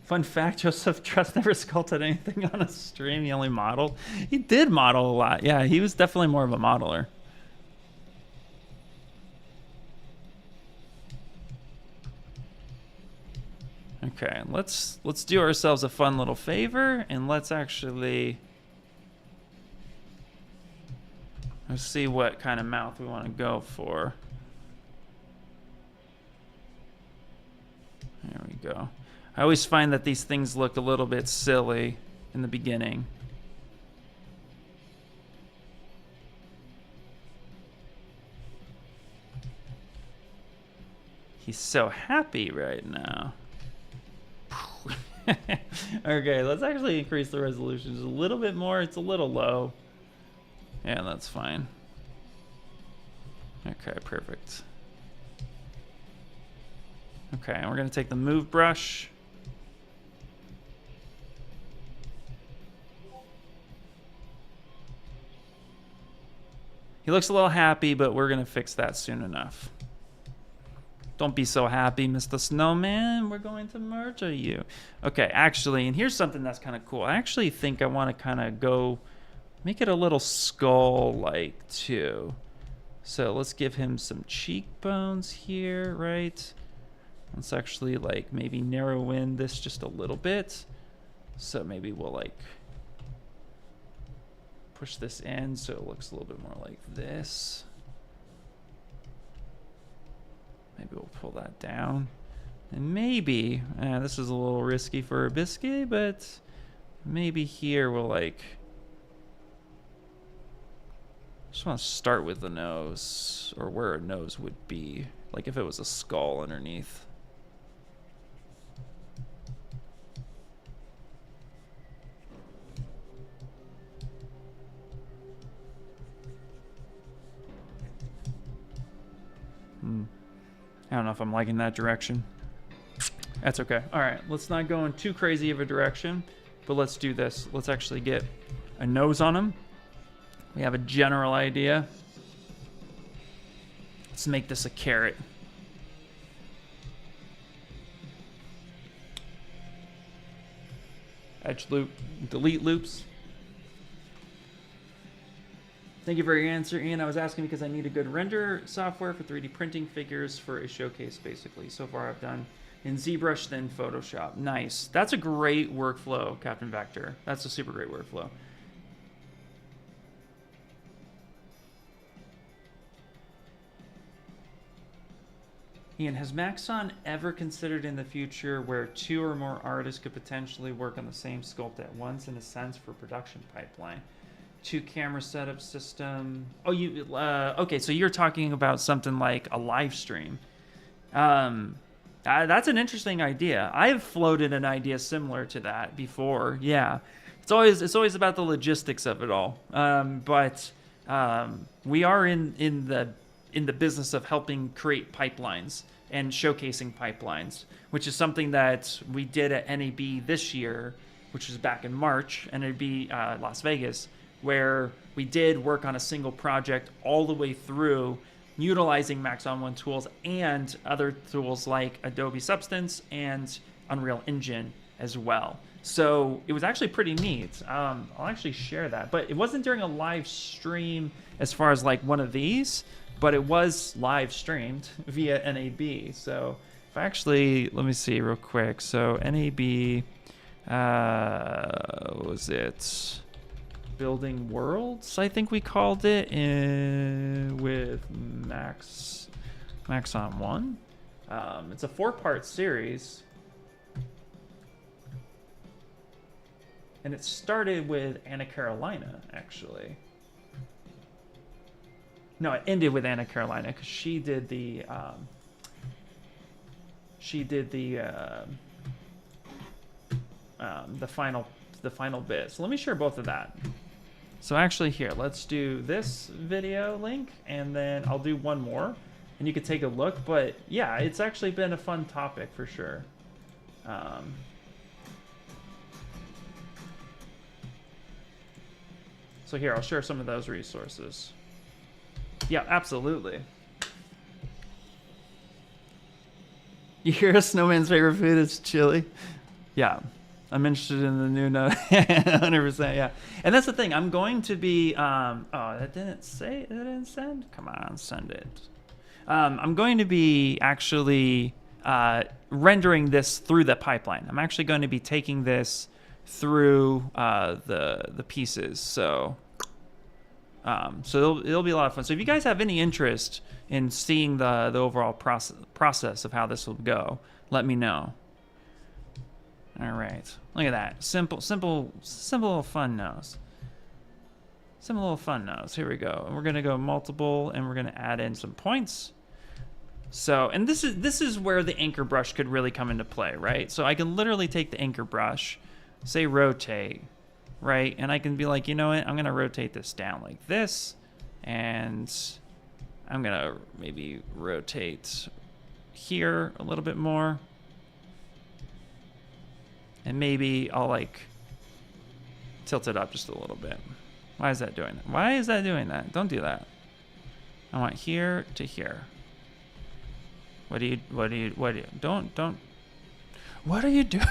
Fun fact, Joseph Trust never sculpted anything on a stream. He only modeled. He did model a lot. Yeah, he was definitely more of a modeler. Okay, let's do ourselves a fun little favor, and let's see what kind of mouth we want to go for. There we go. I always find that these things look a little bit silly in the beginning. He's so happy right now. Okay, let's actually increase the resolution just a little bit more. It's a little low. Yeah, that's fine. Okay, perfect. Okay, and we're going to take the move brush. He looks a little happy, but we're going to fix that soon enough. Don't be so happy, Mr. Snowman. We're going to murder you. Okay, actually, and here's something that's kind of cool. I actually think I want to kind of go make it a little skull-like, too. So let's give him some cheekbones here, right? Let's actually, like, maybe narrow in this just a little bit. So maybe we'll, like, push this in so it looks a little bit more like this. Maybe we'll pull that down. And maybe, this is a little risky for a biscuit, but maybe here we'll like, just want to start with the nose, or where a nose would be. Like if it was a skull underneath. I don't know if I'm liking that direction. That's okay. All right, let's not go in too crazy of a direction, but let's do this. Let's actually get a nose on him. We have a general idea. Let's make this a carrot. Edge loop, delete loops. Thank you for your answer, Ian. I was asking because I need a good render software for 3D printing figures for a showcase, basically. So far I've done in ZBrush, then Photoshop. Nice. That's a great workflow, Captain Vector. That's a super great workflow. Ian, has Maxon ever considered in the future where 2 or more artists could potentially work on the same sculpt at once, in a sense, for production pipeline? 2 camera setup system. Oh, you okay? So you're talking about something like a live stream. That's an interesting idea. I've floated an idea similar to that before. Yeah, it's always about the logistics of it all. But we are in the business of helping create pipelines and showcasing pipelines, which is something that we did at NAB this year, which was back in March, NAB Las Vegas, where we did work on a single project all the way through, utilizing Maxon 1 tools and other tools like Adobe Substance and Unreal Engine as well. So it was actually pretty neat. I'll actually share that, but it wasn't during a live stream as far as like one of these, but it was live streamed via NAB. So if I actually, let me see real quick. So NAB, what was it? Building Worlds, I think we called it, with Maxon 1. It's a 4-part series. And it started with Anna Carolina, actually. No, it ended with Anna Carolina because she did the final bit. So let me share both of that. So actually here, let's do this video link, and then I'll do one more, and you can take a look. But yeah, it's actually been a fun topic for sure. So here, I'll share some of those resources. Yeah, absolutely. You hear Snowman's favorite food is chili? Yeah, I'm interested in the new note. 100%, yeah. And that's the thing. I'm going to be, oh, that didn't send? Come on, send it. I'm going to be actually rendering this through the pipeline. I'm actually going to be taking this through the pieces. So it'll be a lot of fun. So if you guys have any interest in seeing the overall process of how this will go, let me know. All right, look at that. Simple little fun nose. Simple little fun nose. Here we go. And we're gonna go multiple, and we're gonna add in some points. So, and this is where the anchor brush could really come into play, right? So I can literally take the anchor brush, say rotate, right? And I can be like, you know what? I'm gonna rotate this down like this, and I'm gonna maybe rotate here a little bit more. And maybe I'll like tilt it up just a little bit. Why is that doing that? Why is that doing that? Don't do that. I want here to here. What are you don't. What are you doing?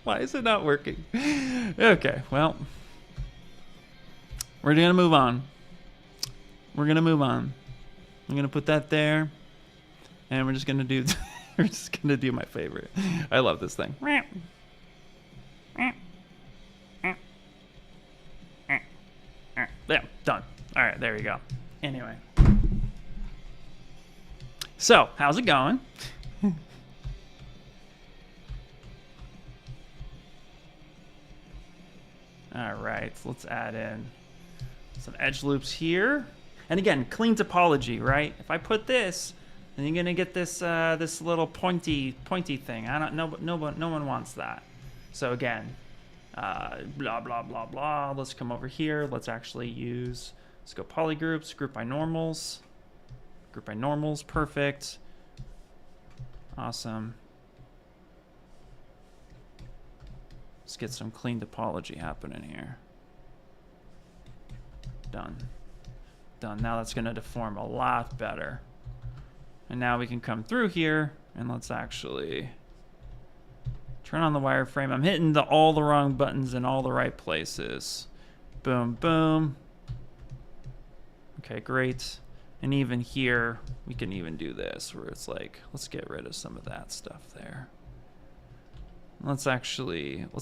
Why is it not working? Okay, well, we're gonna move on. We're gonna move on. I'm gonna put that there, and we're just gonna do we're just gonna do my favorite. I love this thing. Yeah, done. All right, there we go. Anyway, so how's it going? All right, so let's add in some edge loops here. And again, clean topology, right? If I put this, then you're gonna get this this little pointy thing. I don't know, no one wants that. So again, blah blah blah blah. Let's come over here. Let's actually use. Let's go polygroups, group by normals, perfect, awesome. Let's get some clean topology happening here. Done. Now that's gonna deform a lot better. And now we can come through here, and let's actually turn on the wireframe. I'm hitting all the wrong buttons in all the right places. Boom, boom. Okay, great. And even here, we can even do this, where it's like, let's get rid of some of that stuff there. Let's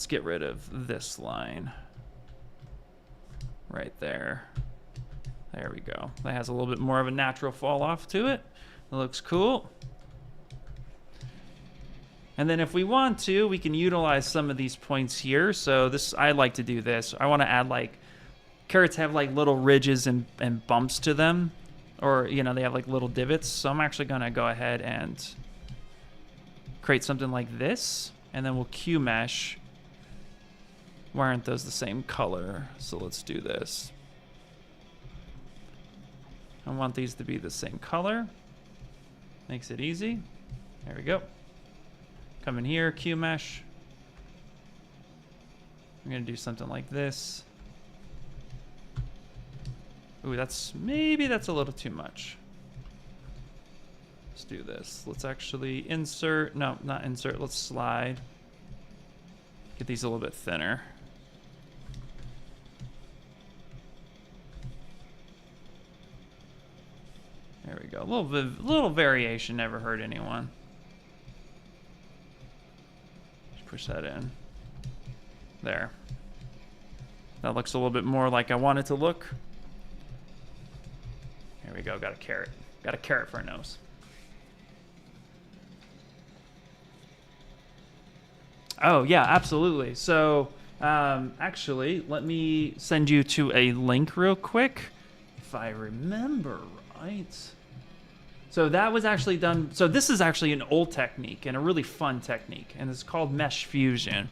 get rid of this line right there. There we go. That has a little bit more of a natural fall off to it. It looks cool. And then if we want to, we can utilize some of these points here. So this, I like to do this. I want to add like, carrots have like little ridges and bumps to them. Or, you know, they have like little divots. So I'm actually going to go ahead and create something like this. And then we'll QMesh. Why aren't those the same color? So let's do this. I want these to be the same color. Makes it easy. There we go. Come in here, QMesh. I'm gonna do something like this. Ooh, maybe that's a little too much. Let's do this. Let's actually insert, no, not insert, let's slide. Get these a little bit thinner. we go. A little variation never hurt anyone. Just push that in. There. That looks a little bit more like I want it to look. There we go. Got a carrot. Got a carrot for a nose. Oh, yeah, absolutely. So, actually, let me send you to a link real quick, if I remember right. So that was actually done. So this is actually an old technique and a really fun technique, and it's called Mesh Fusion.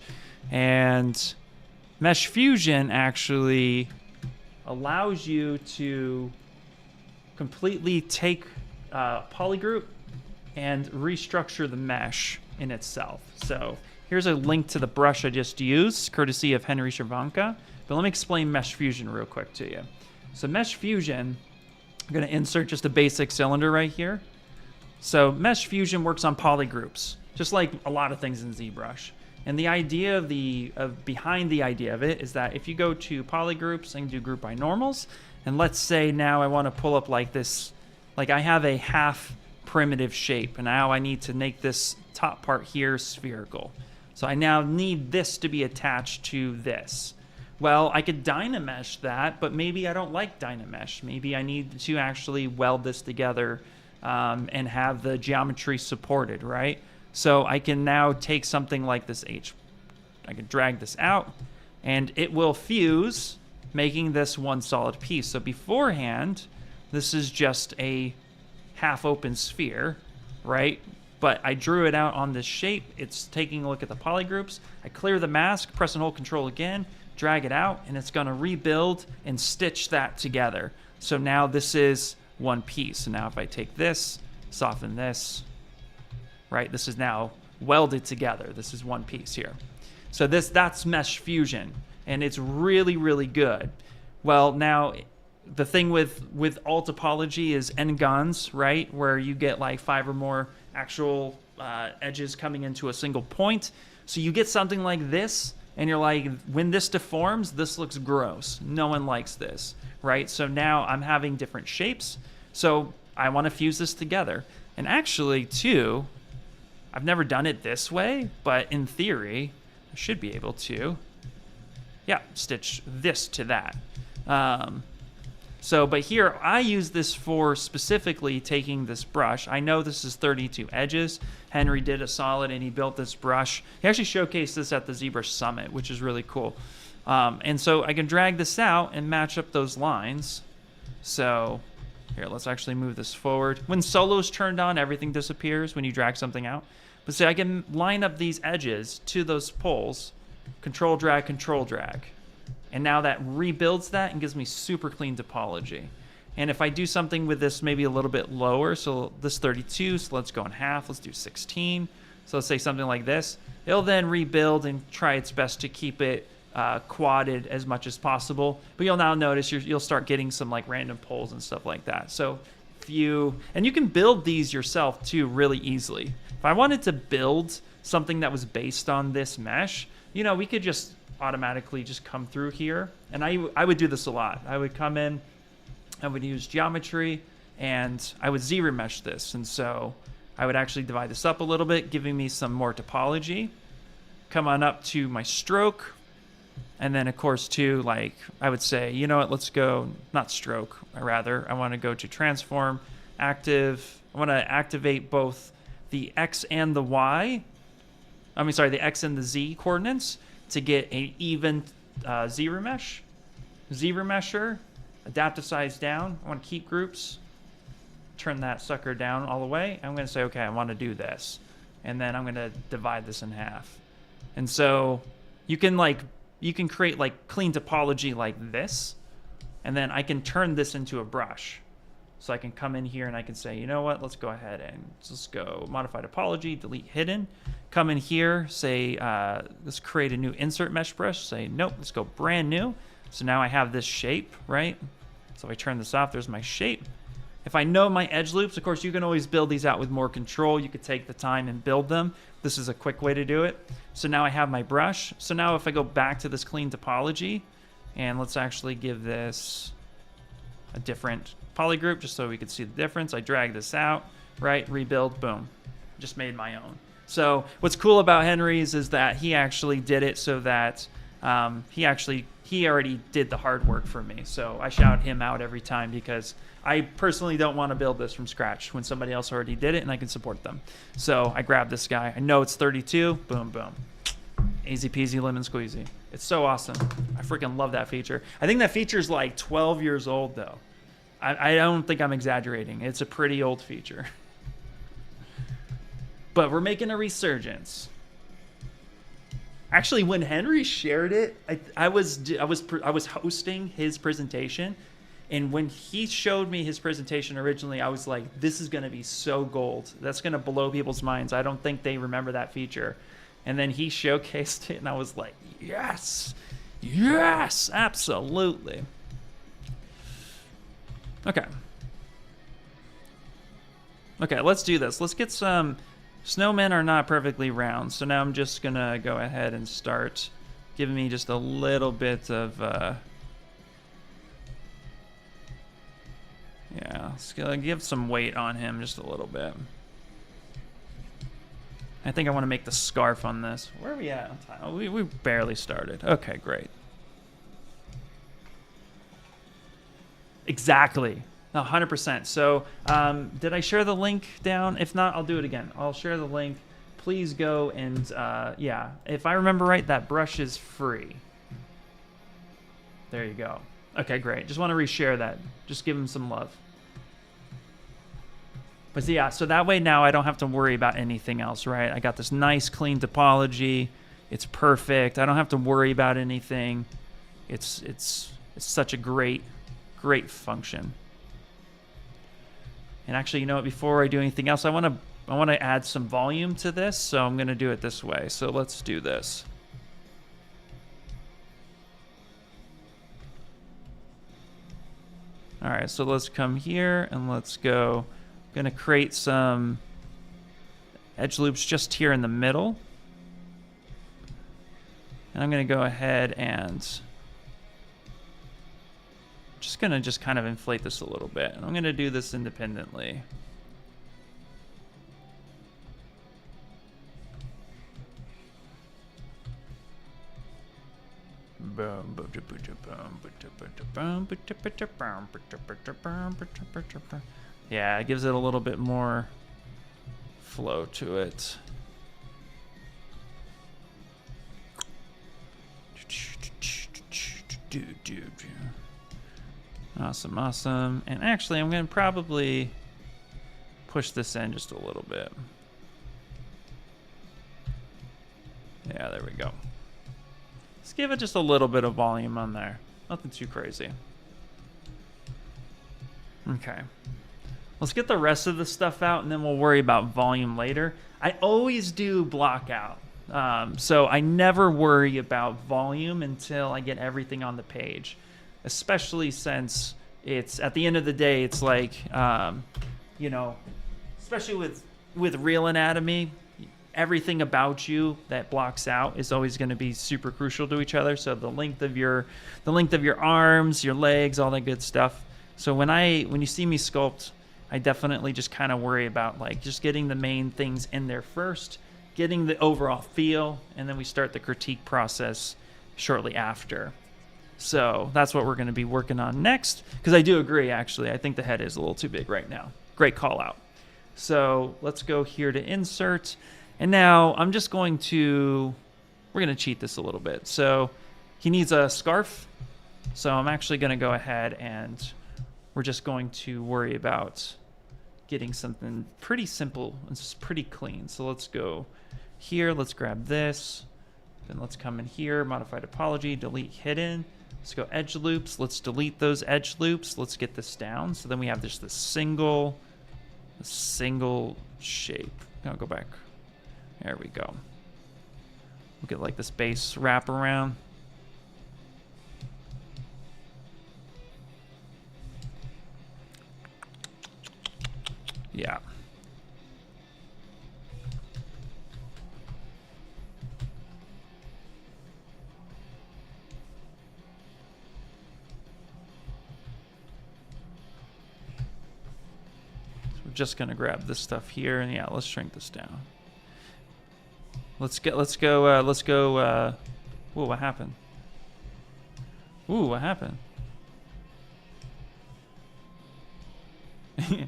And Mesh Fusion actually allows you to completely take Polygroup and restructure the mesh in itself. So here's a link to the brush I just used, courtesy of Henry Chervenka. But let me explain Mesh Fusion real quick to you. So Mesh Fusion, I'm going to insert just a basic cylinder right here. So Mesh Fusion works on polygroups, just like a lot of things in ZBrush. And the idea behind the idea of it is that if you go to polygroups and do group by normals, and let's say now I want to pull up like this, like I have a half primitive shape, and now I need to make this top part here spherical. So I now need this to be attached to this. Well, I could DynaMesh that, but maybe I don't like DynaMesh. Maybe I need to actually weld this together and have the geometry supported, right? So I can now take something like this I can drag this out, and it will fuse, making this one solid piece. So beforehand, this is just a half-open sphere, right? But I drew it out on this shape. It's taking a look at the polygroups. I clear the mask, press and hold Control again, drag it out, and it's going to rebuild and stitch that together. So now this is one piece. So now if I take this, soften this, right? This is now welded together. This is one piece here. So that's Mesh Fusion, and it's really, really good. Well, now the thing with all topology is n-gons, right? Where you get like 5 or more actual edges coming into a single point. So you get something like this, and you're like, when this deforms, this looks gross. No one likes this, right? So now I'm having different shapes. So I want to fuse this together. And actually, too, I've never done it this way, but in theory, I should be able to, yeah, stitch this to that. But here, I use this for specifically taking this brush. I know this is 32 edges. Henry did a solid, and he built this brush. He actually showcased this at the ZBrush Summit, which is really cool. And so I can drag this out and match up those lines. So here, let's actually move this forward. When Solo's turned on, everything disappears when you drag something out. But see, I can line up these edges to those poles, control drag, and now that rebuilds that and gives me super clean topology. And if I do something with this maybe a little bit lower, so this 32, so let's go in half, let's do 16. So let's say something like this. It'll then rebuild and try its best to keep it quadded as much as possible. But you'll now notice you'll start getting some like random poles and stuff like that. So and you can build these yourself too really easily. If I wanted to build something that was based on this mesh, you know, we could just automatically just come through here. And I would do this a lot. I would come in, I would use geometry, and I would ZRemesh this. And so I would actually divide this up a little bit, giving me some more topology. Come on up to my stroke. And then, of course, too, like, I would say, you know what, let's go, not stroke, rather. I want to go to transform, active. I want to activate both the X and the Y. The X and the Z coordinates to get an even ZRemesh. ZRemesher, adaptive size down. I want to keep groups. Turn that sucker down all the way. I'm going to say, okay, I want to do this. And then I'm going to divide this in half. And so you can create like clean topology like this, and then I can turn this into a brush. So I can come in here and I can say, you know what, let's go ahead and let's go modify topology, delete hidden. Come in here, say, let's create a new insert mesh brush. Say, nope, let's go brand new. So now I have this shape, right? So if I turn this off, there's my shape. If I know my edge loops, of course, you can always build these out with more control. You could take the time and build them. This is a quick way to do it. So now I have my brush. So now if I go back to this clean topology, and let's actually give this a different polygroup just so we could see the difference. I drag this out, right? Rebuild, boom. Just made my own. So what's cool about Henry's is that he actually did it so that he already did the hard work for me. So I shout him out every time because I personally don't want to build this from scratch when somebody else already did it and I can support them. So I grabbed this guy. I know it's 32. Boom, boom. Easy peasy lemon squeezy. It's so awesome. I freaking love that feature. I think that feature's like 12 years old though. I don't think I'm exaggerating. It's a pretty old feature. But we're making a resurgence. Actually, when Henry shared it, I was hosting his presentation, and when he showed me his presentation originally, I was like, "This is going to be so gold. That's going to blow people's minds. I don't think they remember that feature." And then he showcased it, and I was like, "Yes, yes, absolutely." Okay. Okay, let's do this. Let's get some. Snowmen are not perfectly round, so now I'm just going to go ahead and start giving me just a little bit of, yeah, let's give some weight on him just a little bit. I think I want to make the scarf on this. Where are we at on time? Oh, we barely started. Okay, great. Exactly. 100%. So did I share the link down? If not, I'll do it again. I'll share the link. Please go and, yeah, if I remember right, that brush is free. There you go. Okay, great. Just want to reshare that. Just give him some love. But yeah, so that way now I don't have to worry about anything else, right? I got this nice clean topology. It's perfect. I don't have to worry about anything. It's such a great function. And actually, you know what? Before I do anything else, I want to add some volume to this, so I'm going to do it this way. So let's do this. All right, so let's come here and let's go. I'm going to create some edge loops just here in the middle. And I'm going to go ahead and just going to kind of inflate this a little bit. And I'm going to do this independently. Yeah, it gives it a little bit more flow to it. Awesome, awesome. And actually, I'm going to probably push this in just a little bit. Yeah, there we go. Let's give it just a little bit of volume on there. Nothing too crazy. Okay. Let's get the rest of the stuff out, and then we'll worry about volume later. I always do block out. So I never worry about volume until I get everything on the page. Especially since it's, at the end of the day, it's like, you know, especially with real anatomy, everything about you that blocks out is always going to be super crucial to each other. So the length of your arms, your legs, all that good stuff. So when you see me sculpt, I definitely just kind of worry about like just getting the main things in there first, getting the overall feel, and then we start the critique process shortly after. So that's what we're going to be working on next, because I do agree, actually. I think the head is a little too big right now. Great call out. So let's go here to insert. And now I'm just going to, we're going to cheat this a little bit. So he needs a scarf. So I'm actually going to go ahead and we're just going to worry about getting something pretty simple and just pretty clean. So let's go here. Let's grab this. Then let's come in here, modify topology, delete hidden. Let's go edge loops. Let's delete those edge loops. Let's get this down. So then we have just this single shape. I'll go back. There we go. We'll get like this base wrap around. Yeah. just gonna grab this stuff here, and yeah, let's shrink this down. Let's go. Whoa, what happened? Ooh, what happened?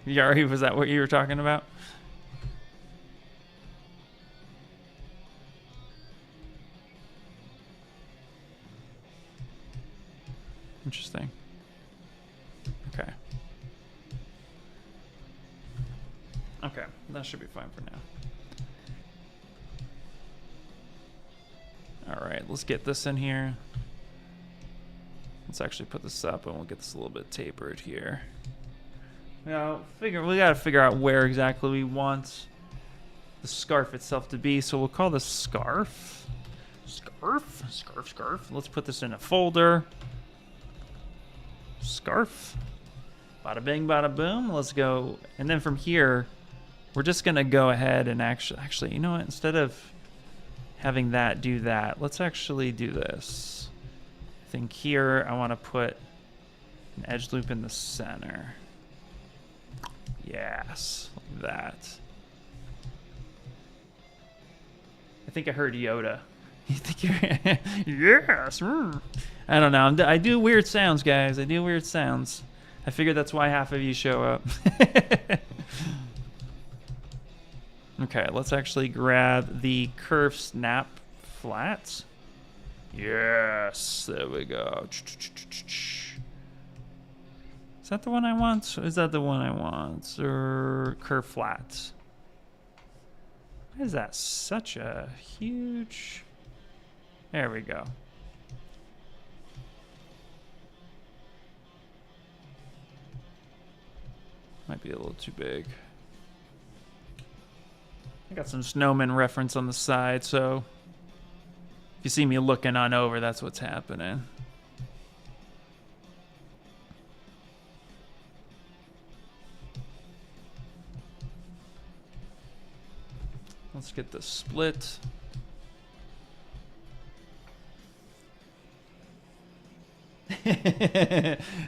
Yari, was that what you were talking about? Interesting. Okay. Okay, that should be fine for now. All right, let's get this in here. Let's actually put this up, and we'll get this a little bit tapered here. Now, we gotta figure out where exactly we want the scarf itself to be. So we'll call this scarf. Scarf. Let's put this in a folder. Scarf. Bada bing, bada boom. Let's go. And then from here, we're just gonna go ahead and actually, you know what? Instead of having that do that, let's actually do this. I think here I want to put an edge loop in the center. Yes, like that. I think I heard Yoda. You think you're yes? I don't know. I do weird sounds, guys. I do weird sounds. I figured that's why half of you show up. Okay, let's actually grab the CurveSnapFlat. Yes, there we go. Is that the one I want? Is that the one I want? Or curve flat? Why is that such a huge... There we go. Might be a little too big. I got some Snowman reference on the side, so if you see me looking on over, that's what's happening. Let's get the split.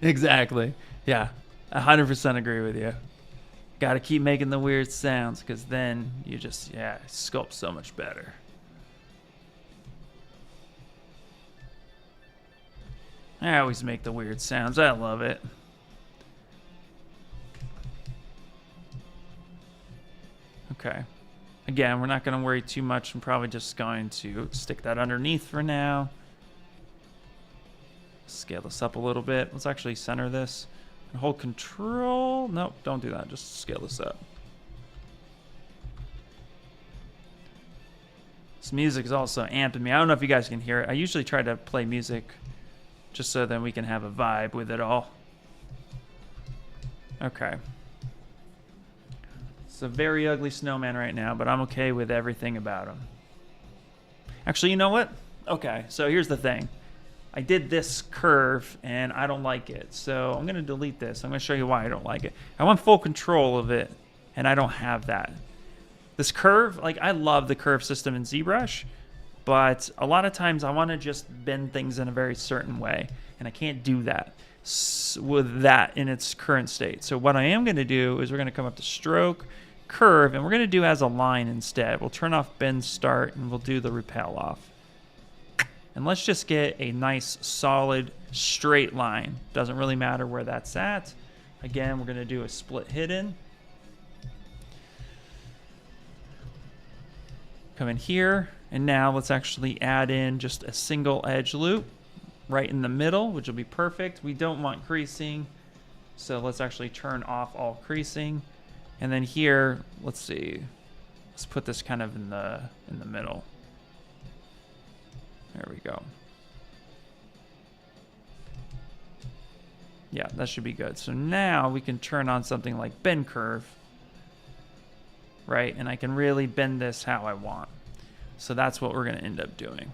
Exactly. Yeah, 100% agree with you. Got to keep making the weird sounds, because then you just, yeah, sculpt so much better. I always make the weird sounds. I love it. Okay. Again, we're not going to worry too much. I'm probably just going to stick that underneath for now. Scale this up a little bit. Let's actually center this. And hold control. Nope, don't do that. Just scale this up. This music is also amping me. I don't know if you guys can hear it. I usually try to play music just so then we can have a vibe with it all. Okay. It's a very ugly snowman right now, but I'm okay with everything about him. Actually, you know what? Okay, so here's the thing. I did this curve, and I don't like it. So I'm going to delete this. I'm going to show you why I don't like it. I want full control of it, and I don't have that. This curve, like, I love the curve system in ZBrush, but a lot of times I want to just bend things in a very certain way, and I can't do that with that in its current state. So what I am going to do is we're going to come up to Stroke, Curve, and we're going to do as a line instead. We'll turn off Bend Start, and we'll do the Repel off. And let's just get a nice, solid, straight line. Doesn't really matter where that's at. Again, we're going to do a split hidden. Come in here, and now let's actually add in just a single edge loop right in the middle, which will be perfect. We don't want creasing, so let's actually turn off all creasing. And then here, let's see, let's put this kind of in the middle. There we go. Yeah, that should be good. So now we can turn on something like Bend Curve, right? And I can really bend this how I want. So that's what we're going to end up doing.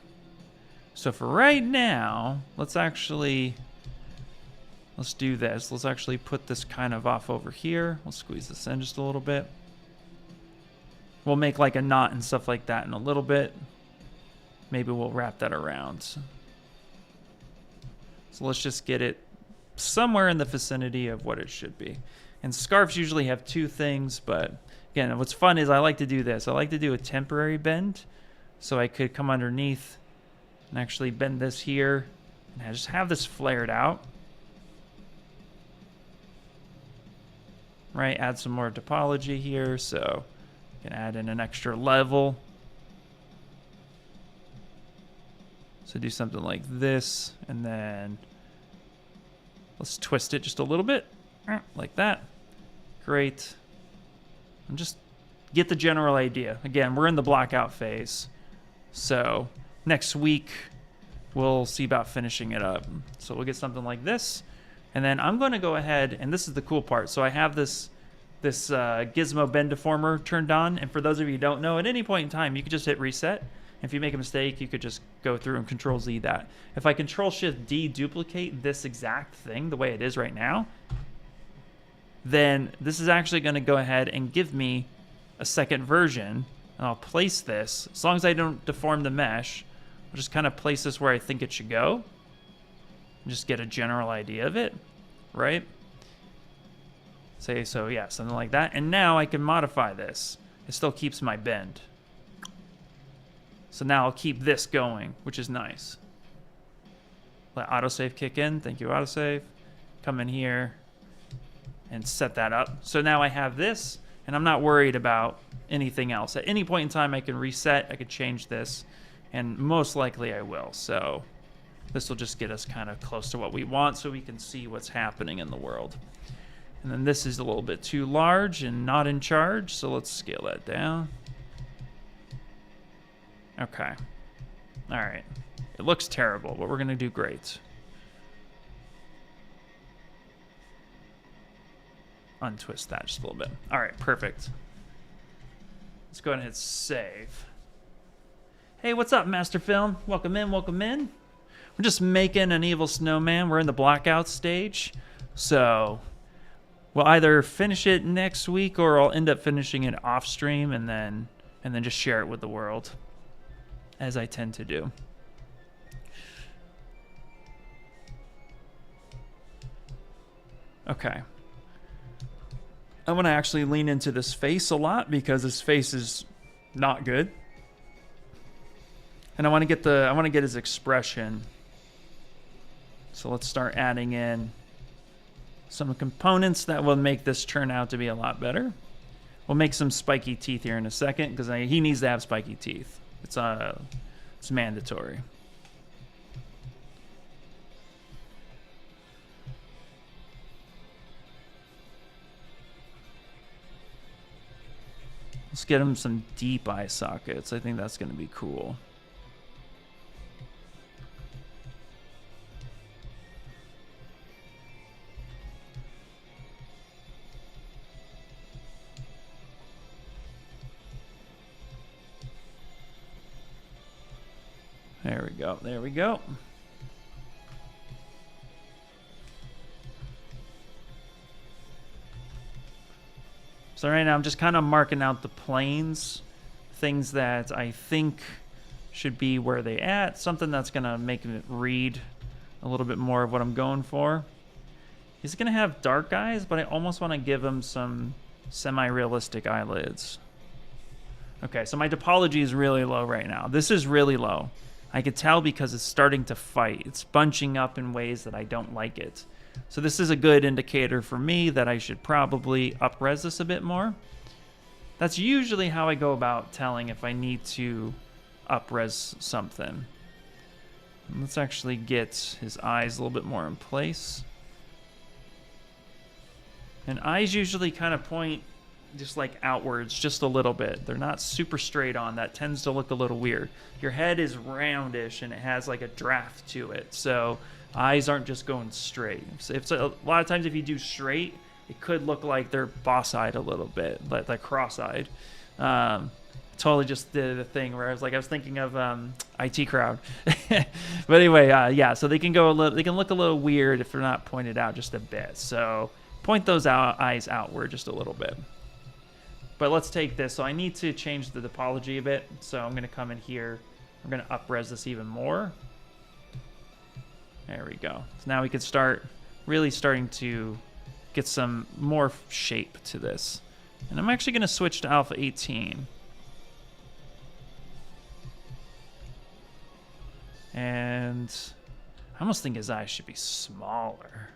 So for right now, let's do this. Let's actually put this kind of off over here. We'll squeeze this in just a little bit. We'll make like a knot and stuff like that in a little bit. Maybe we'll wrap that around. So let's just get it somewhere in the vicinity of what it should be. And scarves usually have two things, but again, what's fun is I like to do this. I like to do a temporary bend, so I could come underneath and actually bend this here, and I just have this flared out. Right, add some more topology here, so you can add in an extra level. So do something like this, and then let's twist it just a little bit, like that. Great. And just get the general idea. Again, we're in the blockout phase, so next week we'll see about finishing it up. So we'll get something like this. And then I'm going to go ahead, and this is the cool part. So I have this Gizmo Bend Deformer turned on. And for those of you who don't know, at any point in time, you could just hit reset. If you make a mistake, you could just go through and Control-Z that. If I Control-Shift-D duplicate this exact thing the way it is right now, then this is actually going to go ahead and give me a second version. And I'll place this. As long as I don't deform the mesh, I'll just kind of place this where I think it should go. Just get a general idea of it, right? Say so, yeah, something like that. And now I can modify this. It still keeps my bend. So now I'll keep this going, which is nice. Let autosave kick in. Thank you, autosave. Come in here and set that up. So now I have this, and I'm not worried about anything else. At any point in time, I can reset. I could change this, and most likely I will. So this will just get us kind of close to what we want so we can see what's happening in the world. And then this is a little bit too large and not in charge, so let's scale that down. Okay. All right. It looks terrible, but we're going to do great. Untwist that just a little bit. All right, perfect. Let's go ahead and hit save. Hey, what's up, Master Film? Welcome in, welcome in. We're just making an evil snowman. We're in the blackout stage. So we'll either finish it next week or I'll end up finishing it off stream and then just share it with the world, as I tend to do. Okay. I want to actually lean into this face a lot because this face is not good. And I want to get his expression. So let's start adding in some components that will make this turn out to be a lot better. We'll make some spiky teeth here in a second because he needs to have spiky teeth. It's mandatory. Let's get him some deep eye sockets. I think that's going to be cool. There we go. There we go. So right now I'm just kind of marking out the planes, things that I think should be where they at, something that's going to make it read a little bit more of what I'm going for. He's going to have dark eyes, but I almost want to give him some semi-realistic eyelids. Okay, so my topology is really low right now. This is really low. I could tell because it's starting to fight. It's bunching up in ways that I don't like it. So this is a good indicator for me that I should probably upres this a bit more. That's usually how I go about telling if I need to upres something. Let's actually get his eyes a little bit more in place. And eyes usually kind of point just like outwards just a little bit. They're not super straight on. That tends to look a little weird. Your head is roundish and it has like a draft to it. So eyes aren't just going straight. So a lot of times if you do straight, it could look like they're boss-eyed a little bit, like cross-eyed. Totally just did the thing where I was thinking of IT Crowd. But anyway, yeah, so they can look a little weird if they're not pointed out just a bit. So point those eyes outward just a little bit. But let's take this. So I need to change the topology a bit. So I'm going to come in here. I'm going to upres this even more. There we go. So now we can start really starting to get some more shape to this. And I'm actually going to switch to alpha 18. And I almost think his eyes should be smaller.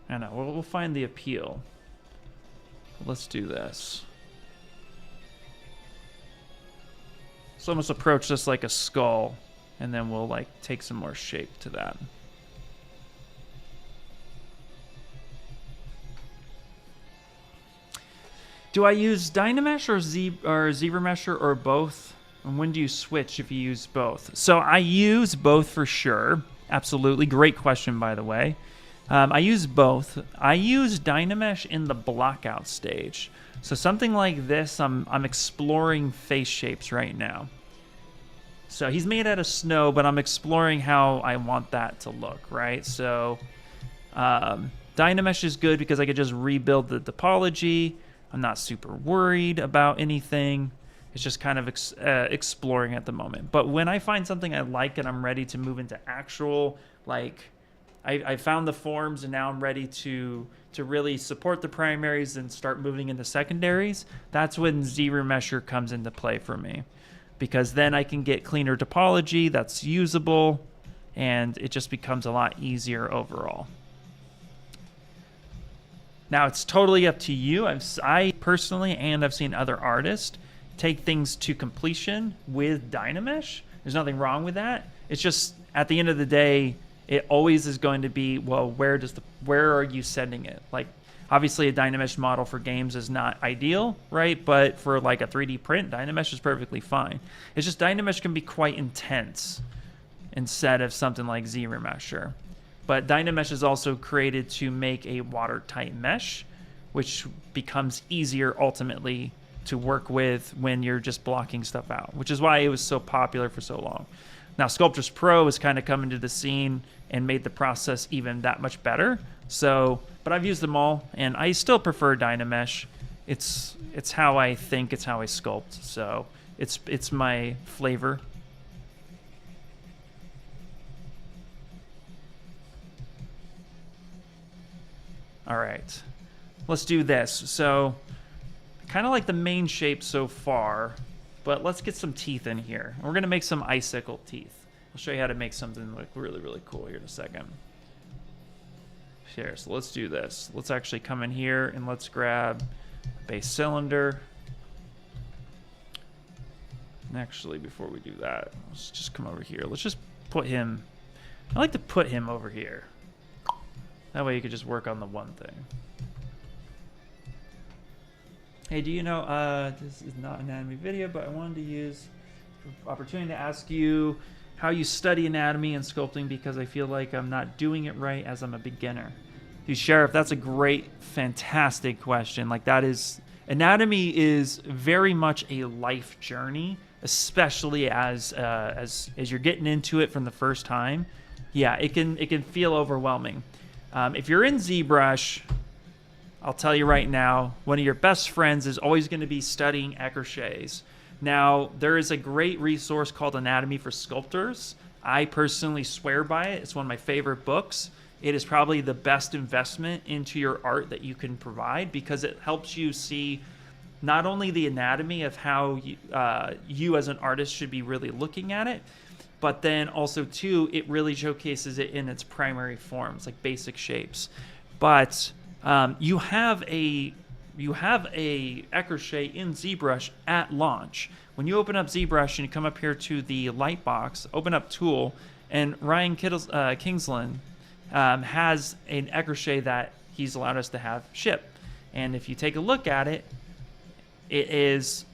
I know, we'll find the appeal. Let's do this. So almost approach this like a skull, and then we'll like take some more shape to that. Do I use DynaMesh or ZRemesher or both? And when do you switch if you use both? So I use both for sure. Absolutely. Great question, by the way. I use both. I use DynaMesh in the blockout stage. So something like this, I'm exploring face shapes right now. So he's made out of snow, but I'm exploring how I want that to look, right? So DynaMesh is good because I could just rebuild the topology. I'm not super worried about anything. It's just kind of exploring at the moment. But when I find something I like and I'm ready to move into actual, like, I found the forms and now I'm ready to really support the primaries and start moving into secondaries, that's when ZRemesher comes into play for me. Because then I can get cleaner topology that's usable, and it just becomes a lot easier overall. Now, it's totally up to you. I personally, and I've seen other artists, take things to completion with DynaMesh. There's nothing wrong with that. It's just, at the end of the day, it always is going to be, well, where are you sending it? Like, obviously a DynaMesh model for games is not ideal, right? But for like a 3D print, DynaMesh is perfectly fine. It's just DynaMesh can be quite intense instead of something like ZRemesher. But DynaMesh is also created to make a watertight mesh, which becomes easier ultimately to work with when you're just blocking stuff out, which is why it was so popular for so long. Now, Sculptors Pro has kind of come into the scene and made the process even that much better. So, but I've used them all, and I still prefer DynaMesh. It's how I think, it's how I sculpt. So it's my flavor. All right, let's do this. So, kind of like the main shape so far, but let's get some teeth in here. We're gonna make some icicle teeth. I'll show you how to make something like really, really cool here in a second. Here, so let's do this. Let's actually come in here and let's grab a base cylinder. And actually, before we do that, let's just come over here. Let's just put him, I like to put him over here. That way you could just work on the one thing. Hey, do you know, this is not an anatomy video, but I wanted to use the opportunity to ask you how you study anatomy and sculpting, because I feel like I'm not doing it right as I'm a beginner. Dude, Sheriff, that's a great, fantastic question. Like, that is, anatomy is very much a life journey, especially as you're getting into it from the first time. Yeah, it can feel overwhelming. If you're in ZBrush, I'll tell you right now, one of your best friends is always going to be studying Eckershay's. Now, there is a great resource called Anatomy for Sculptors. I personally swear by it. It's one of my favorite books. It is probably the best investment into your art that you can provide, because it helps you see not only the anatomy of how you as an artist should be really looking at it, but then also, too, it really showcases it in its primary forms, like basic shapes. But you have a Eckershay in ZBrush at launch. When you open up ZBrush and you come up here to the light box, open up Tool, and Ryan Kingsland has an Eckershay that he's allowed us to have ship. And if you take a look at it, it's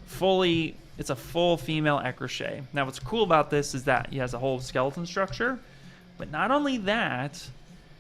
a full female Eckershay. Now, what's cool about this is that he has a whole skeleton structure, but not only that,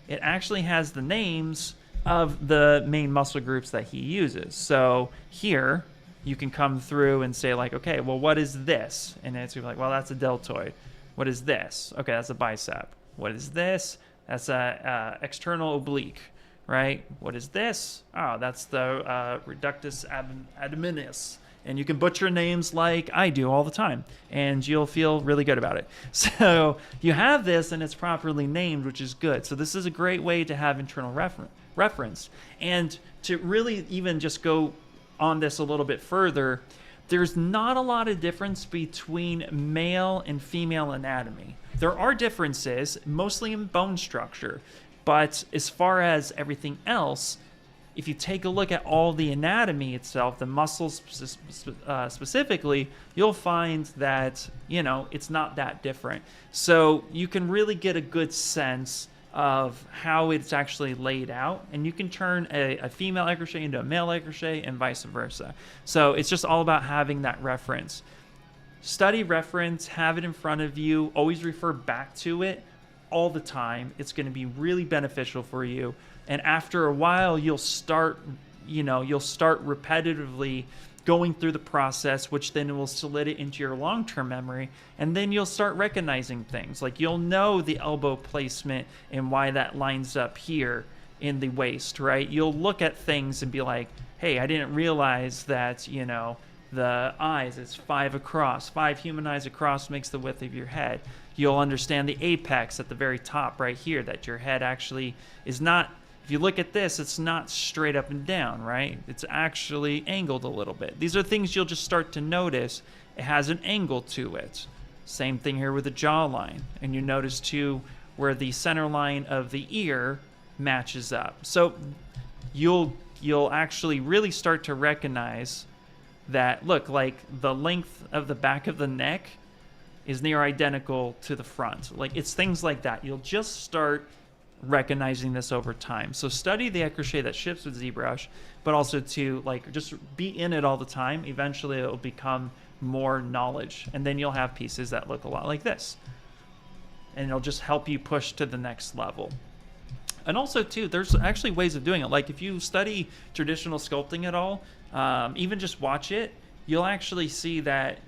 it actually has the names of the main muscle groups that he uses. So here, you can come through and say like, okay, well, what is this? And it's like, well, that's a deltoid. What is this? Okay, that's a bicep. What is this? That's a external oblique, right? What is this? Oh, that's the reductus abdominis. And you can butcher names like I do all the time, and you'll feel really good about it. So you have this, and it's properly named, which is good. So this is a great way to have internal reference. And to really even just go on this a little bit further, there's not a lot of difference between male and female anatomy. There are differences, mostly in bone structure, but as far as everything else, if you take a look at all the anatomy itself, the muscles specifically, you'll find that, you know, it's not that different. So you can really get a good sense of how it's actually laid out, and you can turn a female écrochet into a male écrochet and vice versa. So it's just all about having that reference. Study reference, have it in front of you, always refer back to it all the time. It's going to be really beneficial for you. And after a while, you'll start repetitively going through the process, which then will solid it into your long-term memory. And then you'll start recognizing things. Like you'll know the elbow placement and why that lines up here in the waist, right? You'll look at things and be like, hey, I didn't realize that, you know, the eyes, it's 5 across. 5 human eyes across makes the width of your head. You'll understand the apex at the very top right here, that your head actually is not, if you look at this, it's not straight up and down, right? It's actually angled a little bit. These are things you'll just start to notice. It has an angle to it. Same thing here with the jawline. And you notice too where the center line of the ear matches up. So you'll actually really start to recognize that, look, like the length of the back of the neck is near identical to the front. Like it's things like that. You'll just start recognizing this over time. So study the écrochet that ships with ZBrush, but also to like just be in it all the time. Eventually it'll become more knowledge, and then you'll have pieces that look a lot like this, and it'll just help you push to the next level. And also too, there's actually ways of doing it. Like if you study traditional sculpting at all, even just watch it, you'll actually see that,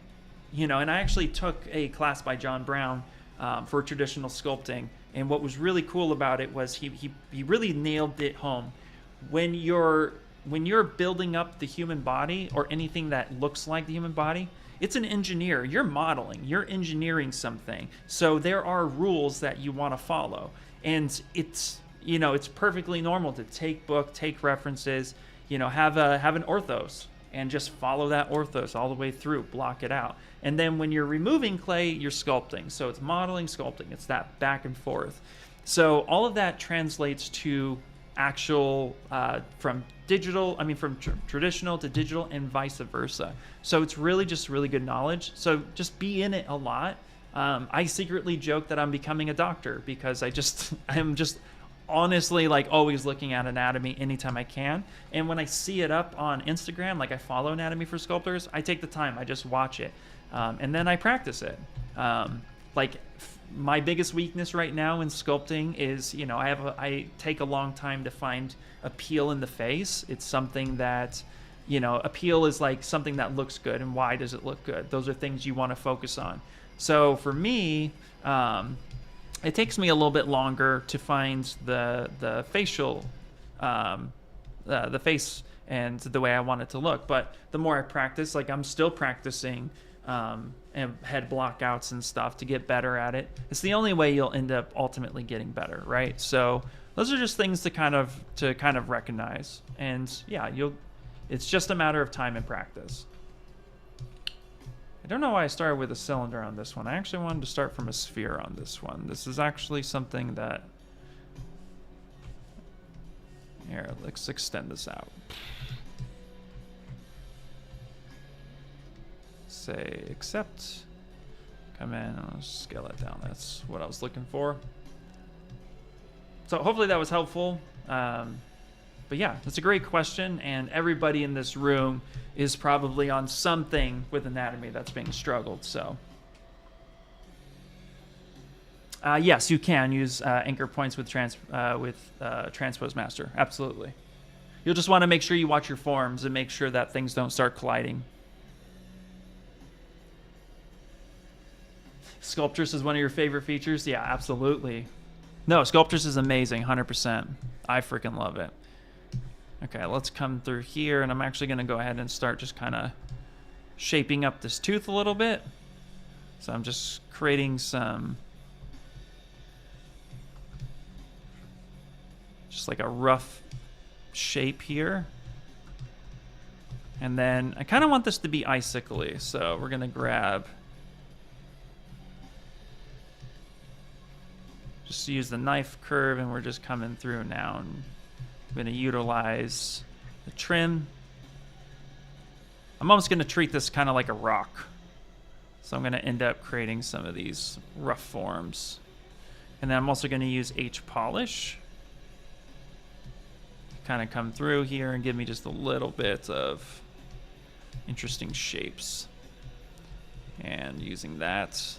you know, and I actually took a class by John Brown for traditional sculpting. And what was really cool about it was he really nailed it home. When you're building up the human body or anything that looks like the human body, it's an engineer. You're modeling. You're engineering something. So there are rules that you want to follow. And it's, you know, it's perfectly normal to take references, you know, have an orthos and just follow that orthos all the way through, block it out. And then when you're removing clay, you're sculpting. So it's modeling, sculpting. It's that back and forth. So all of that translates to actual, from traditional to digital and vice versa. So it's really just really good knowledge. So just be in it a lot. I secretly joke that I'm becoming a doctor because I'm just honestly like always looking at anatomy anytime I can. And when I see it up on Instagram, like I follow Anatomy for Sculptors, I take the time, I just watch it. And then I practice it. My biggest weakness right now in sculpting is, you know, I take a long time to find a peel in the face. It's something that, you know, a peel is like something that looks good, and why does it look good? Those are things you want to focus on. So for me, it takes me a little bit longer to find the facial, the face and the way I want it to look. But the more I practice, like I'm still practicing and head blockouts and stuff to get better at it. It's the only way you'll end up ultimately getting better, right? So those are just things to kind of recognize. And yeah, it's just a matter of time and practice. I don't know why I started with a cylinder on this one. I actually wanted to start from a sphere on this one. This is actually something that... Here, let's extend this out. Say accept. Come in, I'll scale it down. That's what I was looking for. So hopefully that was helpful. But yeah, that's a great question, and everybody in this room is probably on something with anatomy that's being struggled. So yes, you can use anchor points with Transpose Master. Absolutely. You'll just want to make sure you watch your forms and make sure that things don't start colliding. Sculptors is one of your favorite features? Yeah, absolutely. No, Sculptors is amazing, 100%. I freaking love it. Okay, let's come through here, and I'm actually going to go ahead and start just kind of shaping up this tooth a little bit. So I'm just creating some, just like a rough shape here. And then I kind of want this to be icicle-y, so we're going to grab, just use the knife curve, and we're just coming through now. And I'm going to utilize the trim. I'm almost going to treat this kind of like a rock. So I'm going to end up creating some of these rough forms. And then I'm also going to use H-polish. Kind of come through here and give me just a little bit of interesting shapes. And using that,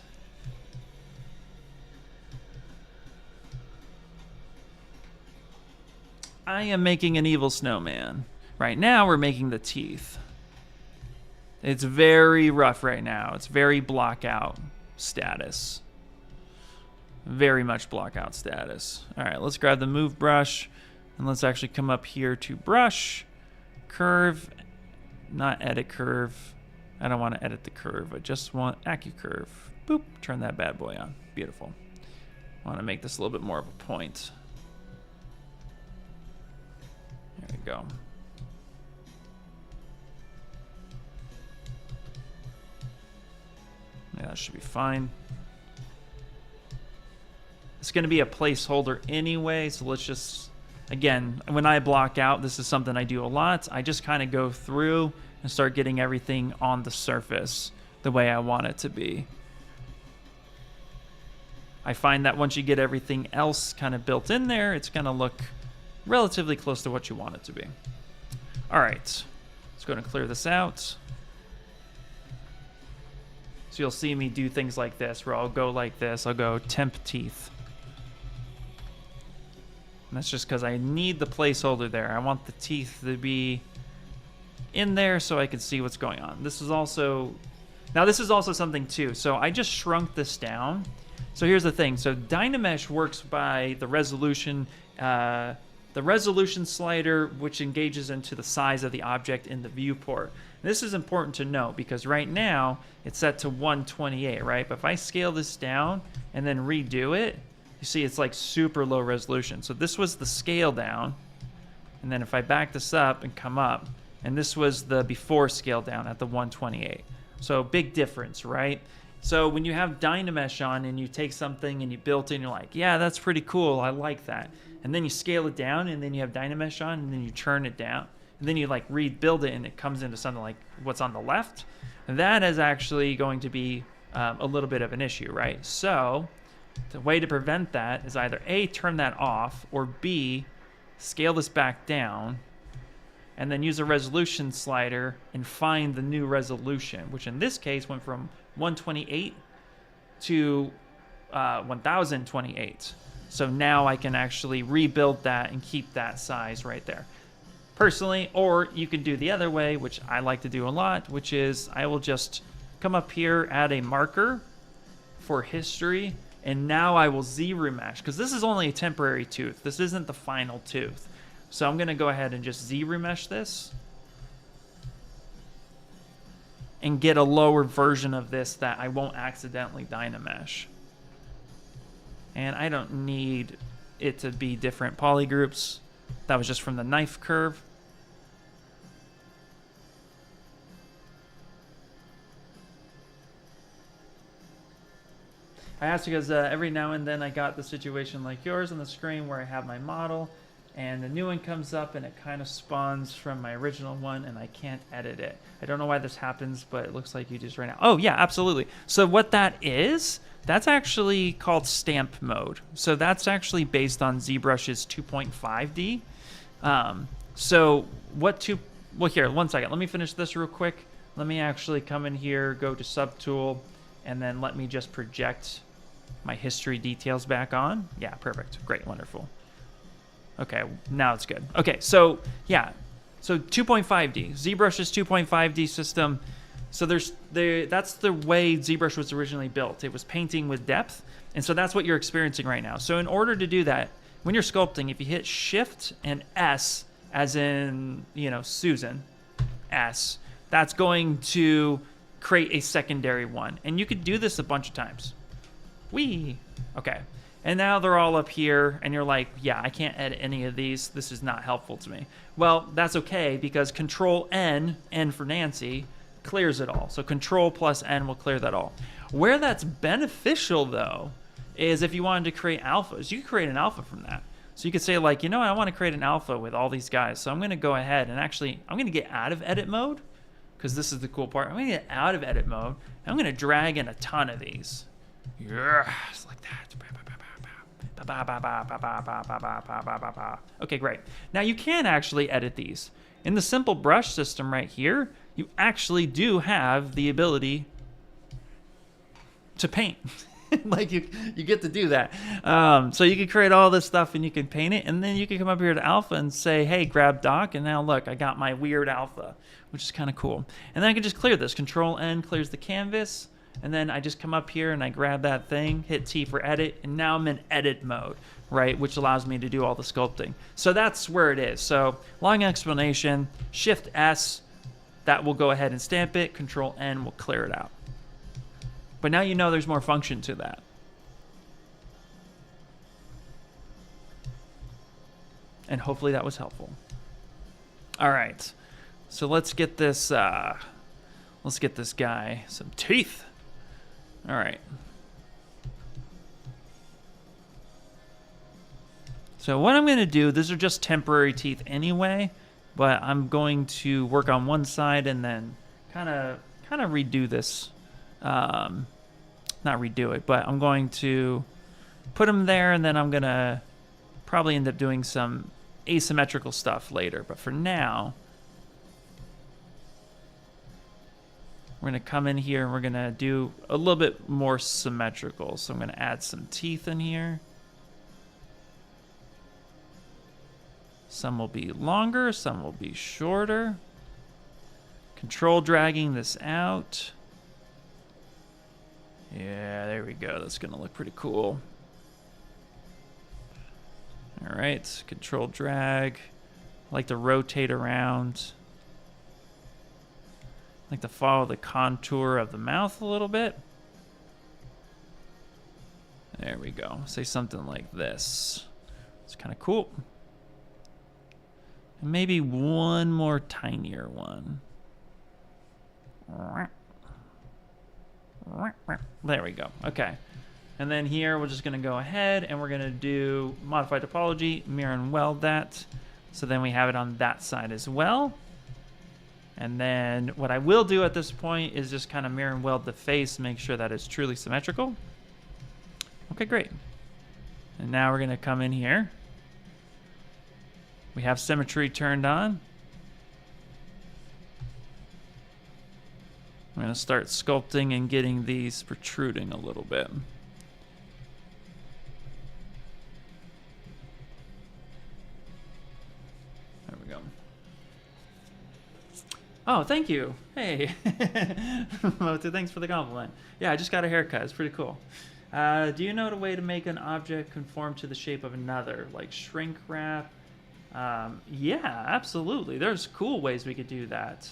I am making an evil snowman. Right now we're making the teeth. It's very rough right now. It's very block out status. Very much block out status. All right, let's grab the move brush. And let's actually come up here to brush, curve, not edit curve. I don't want to edit the curve. I just want AccuCurve. Boop, turn that bad boy on. Beautiful. I want to make this a little bit more of a point. There we go. Yeah, that should be fine. It's going to be a placeholder anyway, so let's just, again, when I block out, this is something I do a lot. I just kind of go through and start getting everything on the surface the way I want it to be. I find that once you get everything else kind of built in there, it's going to look relatively close to what you want it to be. All right, let's go and clear this out. So you'll see me do things like this, where I'll go like this. I'll go temp teeth. And that's just because I need the placeholder there. I want the teeth to be in there so I can see what's going on. This is also, now this is also something too. So I just shrunk this down. So here's the thing. So DynaMesh works by the resolution slider, which engages into the size of the object in the viewport. And this is important to note because right now it's set to 128, right? But if I scale this down and then redo it, you see it's like super low resolution. So this was the scale down. And then if I back this up and come up, and this was the before scale down at the 128. So big difference, right? So when you have DynaMesh on and you take something and you build it and you're like, yeah, that's pretty cool, I like that. And then you scale it down and then you have DynaMesh on and then you turn it down. And then you like rebuild it and it comes into something like what's on the left. And that is actually going to be a little bit of an issue, right? So the way to prevent that is either A, turn that off, or B, scale this back down and then use a resolution slider and find the new resolution, which in this case went from 128 to 1028. So now I can actually rebuild that and keep that size right there. Personally, or you can do the other way, which I like to do a lot, which is I will just come up here, add a marker for history, and now I will ZRemesh, because this is only a temporary tooth. This isn't the final tooth. So I'm going to go ahead and just ZRemesh this and get a lower version of this that I won't accidentally DynaMesh. And I don't need it to be different polygroups. That was just from the knife curve. I asked because every now and then I got the situation like yours on the screen where I have my model and the new one comes up and it kind of spawns from my original one and I can't edit it. I don't know why this happens, but it looks like you just right now. Oh yeah, absolutely. So what that is, that's actually called stamp mode. So that's actually based on ZBrush's 2.5D. So what to, well here, one second, let me finish this real quick. Let me actually come in here, go to subtool, and then let me just project my history details back on. Yeah, perfect, great, wonderful. Okay, now it's good. Okay, so yeah, so 2.5D, ZBrush's 2.5D system. So that's the way ZBrush was originally built. It was painting with depth, and so that's what you're experiencing right now. So in order to do that, when you're sculpting, if you hit Shift and S, as in, you know, Susan, S, that's going to create a secondary one. And you could do this a bunch of times. Whee! Okay. And now they're all up here, and you're like, yeah, I can't edit any of these. This is not helpful to me. Well, that's okay, because Control-N, N for Nancy, clears it all. So Control plus N will clear that all. Where that's beneficial, though, is if you wanted to create alphas. You could create an alpha from that. So you could say, like, you know, I want to create an alpha with all these guys. So I'm going to go ahead and actually, I'm going to get out of edit mode, because this is the cool part. I'm going to get out of edit mode, and I'm going to drag in a ton of these. Yes, like that. Okay, great. Now you can actually edit these. In the simple brush system right here, you actually do have the ability to paint. Like you get to do that. So you can create all this stuff and you can paint it, and then you can come up here to alpha and say, hey, grab doc, and now look, I got my weird alpha, which is kind of cool. And then I can just clear this. Control-N clears the canvas. And then I just come up here and I grab that thing, hit T for edit, and now I'm in edit mode, right? Which allows me to do all the sculpting. So that's where it is. So long explanation, Shift S, that will go ahead and stamp it. Control N will clear it out. But now you know there's more function to that. And hopefully that was helpful. All right, so let's get this guy some teeth. All right. So what I'm going to do, these are just temporary teeth anyway, but I'm going to work on one side and then kind of redo this. Not redo it, but I'm going to put them there, and then I'm going to probably end up doing some asymmetrical stuff later. But for now, we're going to come in here and we're going to do a little bit more symmetrical. So I'm going to add some teeth in here. Some will be longer, some will be shorter. Control dragging this out. Yeah, there we go. That's going to look pretty cool. All right, control drag. I like to rotate around. I like to follow the contour of the mouth a little bit. There we go. Say something like this. It's kind of cool. And maybe one more tinier one. There we go. Okay. And then here we're just going to go ahead and we're going to do modify topology, mirror and weld that. So then we have it on that side as well. And then what I will do at this point is just kind of mirror and weld the face, make sure that it's truly symmetrical. Okay, great. And now we're going to come in here. We have symmetry turned on. I'm going to start sculpting and getting these protruding a little bit. There we go. Oh, thank you. Hey. Motu, thanks for the compliment. Yeah, I just got a haircut. It's pretty cool. Do you know a way to make an object conform to the shape of another, like shrink wrap? Yeah, absolutely. There's cool ways we could do that.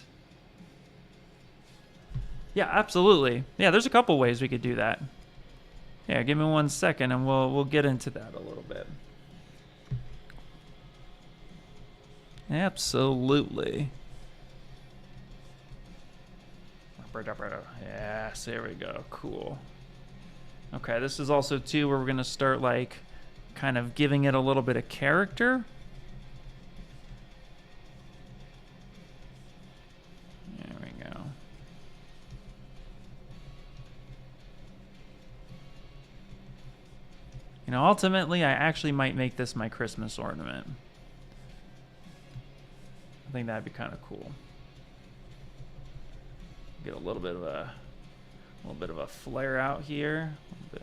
Yeah, absolutely. Yeah, there's a couple ways we could do that. Yeah, give me 1 second and we'll get into that a little bit. Absolutely. Yes, there we go. Cool. Okay, this is also too where we're going to start like kind of giving it a little bit of character. There we go. You know, ultimately, I actually might make this my Christmas ornament. I think that'd be kind of cool. Get a little bit of a flare out here. There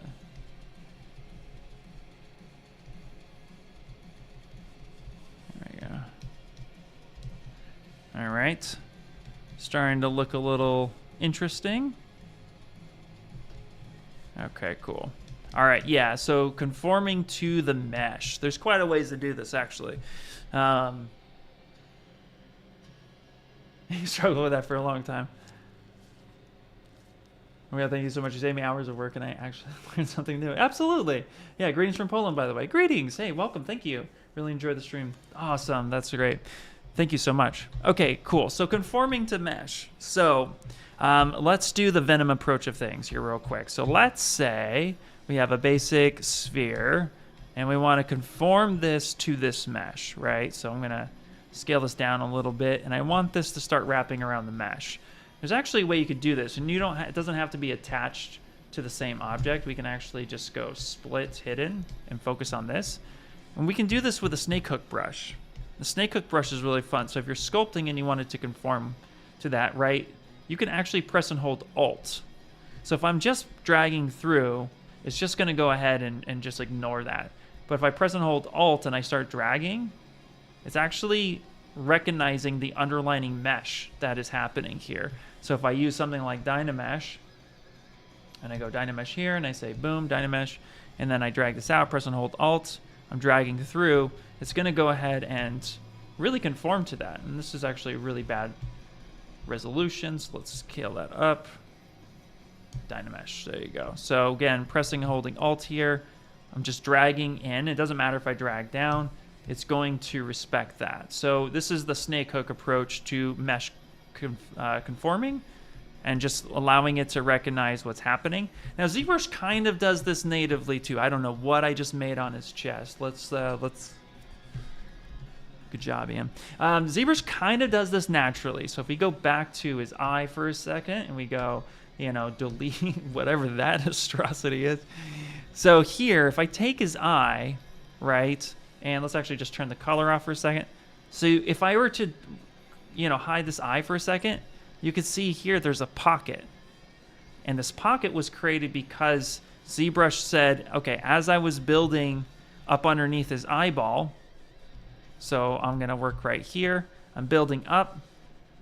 we go. All right, starting to look a little interesting. Okay, cool. All right, yeah, so conforming to the mesh. There's quite a ways to do this, actually. You struggled with that for a long time. Oh yeah, thank you so much. You saved me hours of work and I actually learned something new. Absolutely. Yeah, greetings from Poland, by the way. Greetings. Hey, welcome. Thank you. Really enjoyed the stream. Awesome. That's great. Thank you so much. Okay, cool. So conforming to mesh. So let's do the Venom approach of things here real quick. So let's say we have a basic sphere and we want to conform this to this mesh, right? So I'm going to scale this down a little bit and I want this to start wrapping around the mesh. There's actually a way you could do this, and it doesn't have to be attached to the same object. We can actually just go split hidden and focus on this. And we can do this with a SnakeHook brush. The SnakeHook brush is really fun. So if you're sculpting and you wanted to conform to that, right, you can actually press and hold Alt. So if I'm just dragging through, it's just going to go ahead and just ignore that. But if I press and hold Alt and I start dragging, it's actually recognizing the underlining mesh that is happening here. So if I use something like DynaMesh, and I go DynaMesh here, and I say boom, DynaMesh, and then I drag this out, press and hold Alt, I'm dragging through, it's going to go ahead and really conform to that. And this is actually really bad resolution, so let's scale that up. DynaMesh, there you go. So again, pressing and holding Alt here, I'm just dragging in. It doesn't matter if I drag down, it's going to respect that. So this is the SnakeHook approach to mesh conforming and just allowing it to recognize what's happening. Now ZBrush kind of does this natively too. I don't know what I just made on his chest. Let's good job, Ian. ZBrush kind of does this naturally. So if we go back to his eye for a second and we go, you know, delete whatever that atrocity is. So here, if I take his eye, right, and let's actually just turn the color off for a second. So if I were to, you know, hide this eye for a second, you can see here there's a pocket. And this pocket was created because ZBrush said, okay, as I was building up underneath his eyeball, so I'm going to work right here. I'm building up.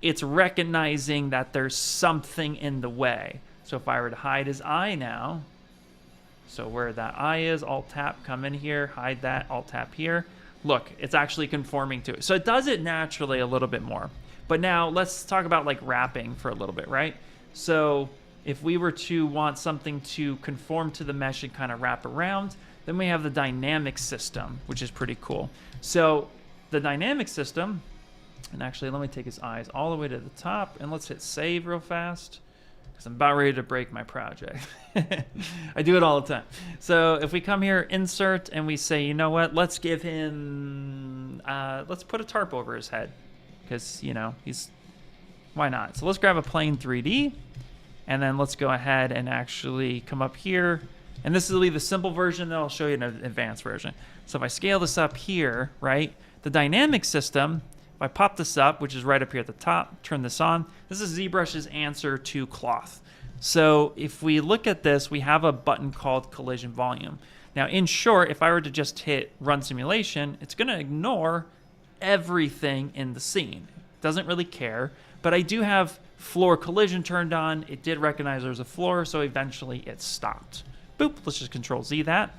It's recognizing that there's something in the way. So if I were to hide his eye now, so where that eye is, Alt-Tap, come in here, hide that, Alt-Tap here. Look, it's actually conforming to it. So it does it naturally a little bit more. But now let's talk about like wrapping for a little bit, right? So if we were to want something to conform to the mesh and kind of wrap around, then we have the dynamic system, which is pretty cool. So the dynamic system, and actually let me take his eyes all the way to the top and let's hit save real fast because I'm about ready to break my project. I do it all the time. So if we come here, insert, and we say, you know what, let's give him, let's put a tarp over his head because, you know, why not? So let's grab a plane 3D and then let's go ahead and actually come up here. And this will be the simple version, then I'll show you an advanced version. So if I scale this up here, right, the dynamic system, if I pop this up, which is right up here at the top, turn this on, this is ZBrush's answer to cloth. So if we look at this, we have a button called collision volume. Now, in short, if I were to just hit run simulation, it's going to ignore everything in the scene. It doesn't really care, but I do have floor collision turned on. It did recognize there's a floor, so eventually it stopped. Boop, let's just Control Z that.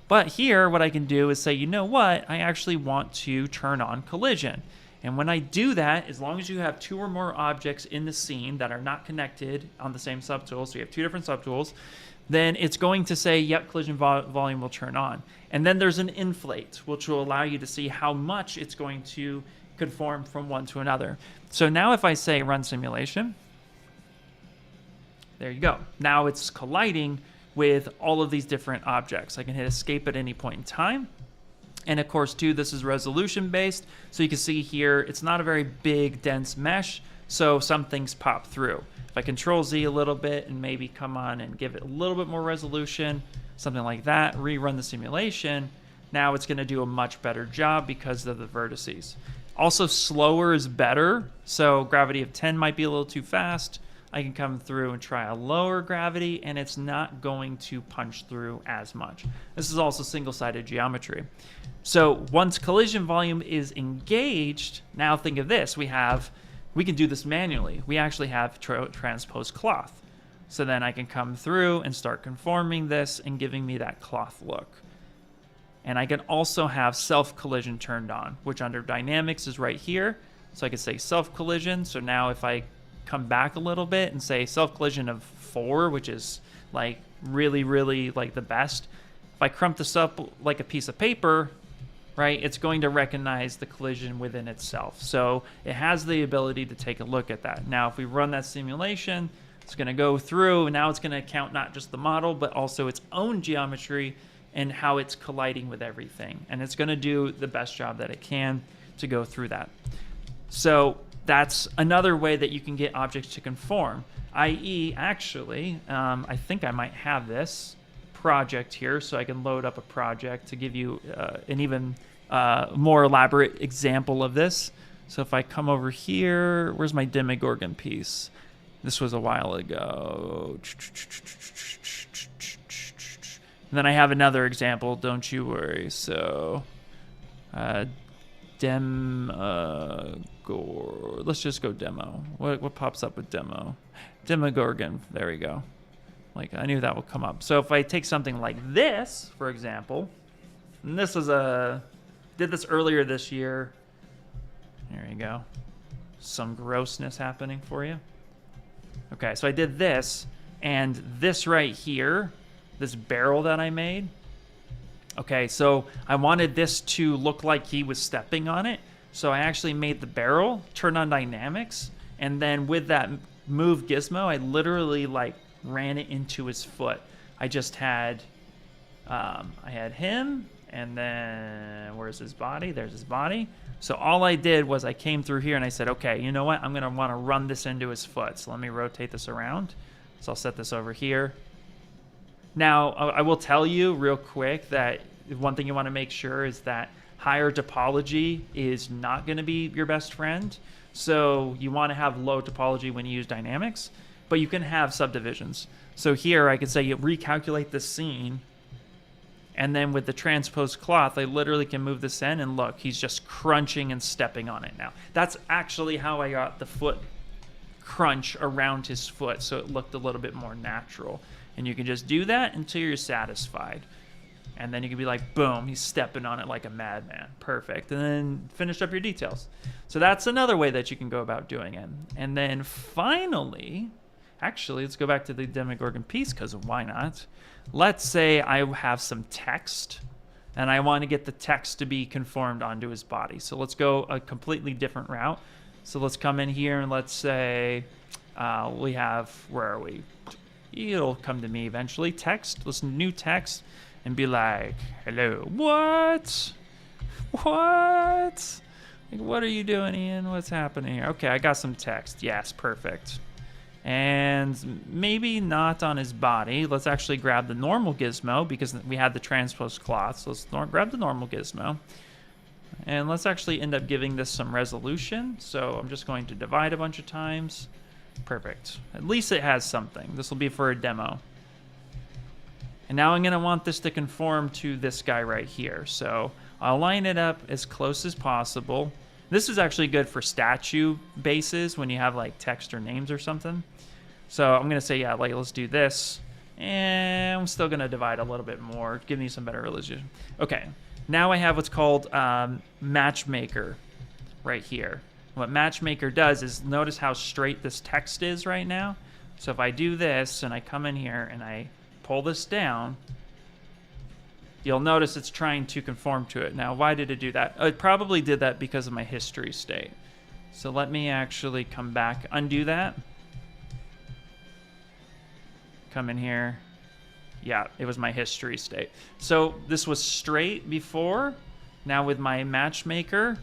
But here, what I can do is say, you know what? I actually want to turn on collision. And when I do that, as long as you have two or more objects in the scene that are not connected on the same subtool, so you have two different subtools, then it's going to say, yep, collision volume will turn on. And then there's an inflate, which will allow you to see how much it's going to conform from one to another. So now if I say run simulation, there you go. Now it's colliding with all of these different objects. I can hit escape at any point in time. And of course, too, this is resolution based. So you can see here, it's not a very big, dense mesh. So some things pop through. If I Control Z a little bit and maybe come on and give it a little bit more resolution, something like that, rerun the simulation, now it's going to do a much better job because of the vertices. Also, slower is better. So gravity of 10 might be a little too fast. I can come through and try a lower gravity, and it's not going to punch through as much. This is also single-sided geometry. So once collision volume is engaged, now think of this. We can do this manually. We actually have transpose cloth. So then I can come through and start conforming this and giving me that cloth look. And I can also have self-collision turned on, which under dynamics is right here. So I can say self-collision. So now if I come back a little bit and say self collision of 4, which is like really, really like the best. If I crump this up like a piece of paper, right, it's going to recognize the collision within itself. So it has the ability to take a look at that. Now, if we run that simulation, it's going to go through, and now it's going to count not just the model, but also its own geometry and how it's colliding with everything. And it's going to do the best job that it can to go through that. So that's another way that you can get objects to conform, i.e. actually, I think I might have this project here, so I can load up a project to give you an even more elaborate example of this. So if I come over here, where's my Demogorgon piece? This was a while ago. And then I have another example, don't you worry. So let's just go demo. What pops up with demo? Demogorgon, there we go. Like, I knew that would come up. So if I take something like this, for example, and this was did this earlier this year. There you go. Some grossness happening for you. Okay, so I did this, and this right here, this barrel that I made. Okay, so I wanted this to look like he was stepping on it. So I actually made the barrel, turned on dynamics, and then with that move gizmo, I literally like ran it into his foot. I just had, I had him, and then where's his body? There's his body. So all I did was I came through here and I said, okay, you know what? I'm going to want to run this into his foot. So let me rotate this around. So I'll set this over here. Now, I will tell you real quick that one thing you want to make sure is that higher topology is not going to be your best friend. So you want to have low topology when you use dynamics, but you can have subdivisions. So here I could say you recalculate the scene, and then with the transpose cloth, I literally can move this in, and look, he's just crunching and stepping on it now. That's actually how I got the foot crunch around his foot, so it looked a little bit more natural. And you can just do that until you're satisfied. And then you can be like, boom, he's stepping on it like a madman. Perfect. And then finish up your details. So that's another way that you can go about doing it. And then finally, actually, let's go back to the Demogorgon piece, because why not? Let's say I have some text, and I want to get the text to be conformed onto his body. So let's go a completely different route. So let's come in here and let's say we have, where are we? It'll come to me eventually. Text, listen to new text, and be like, hello, what? What? Like, what are you doing, Ian? What's happening here? Okay, I got some text. Yes, perfect. And maybe not on his body. Let's actually grab the normal gizmo, because we had the transpose cloth. So let's grab the normal gizmo. And let's actually end up giving this some resolution. So I'm just going to divide a bunch of times. Perfect. At least it has something. This will be for a demo. And now I'm going to want this to conform to this guy right here. So I'll line it up as close as possible. This is actually good for statue bases when you have like text or names or something. So I'm going to say, yeah, like let's do this. And I'm still going to divide a little bit more. Give me some better resolution. Okay. Now I have what's called MatchMaker right here. What MatchMaker does is notice how straight this text is right now. So if I do this and I come in here and I pull this down, you'll notice it's trying to conform to it. Now, why did it do that? It probably did that because of my history state. So let me actually come back, undo that. Come in here. Yeah, it was my history state. So this was straight before. Now with my MatchMaker,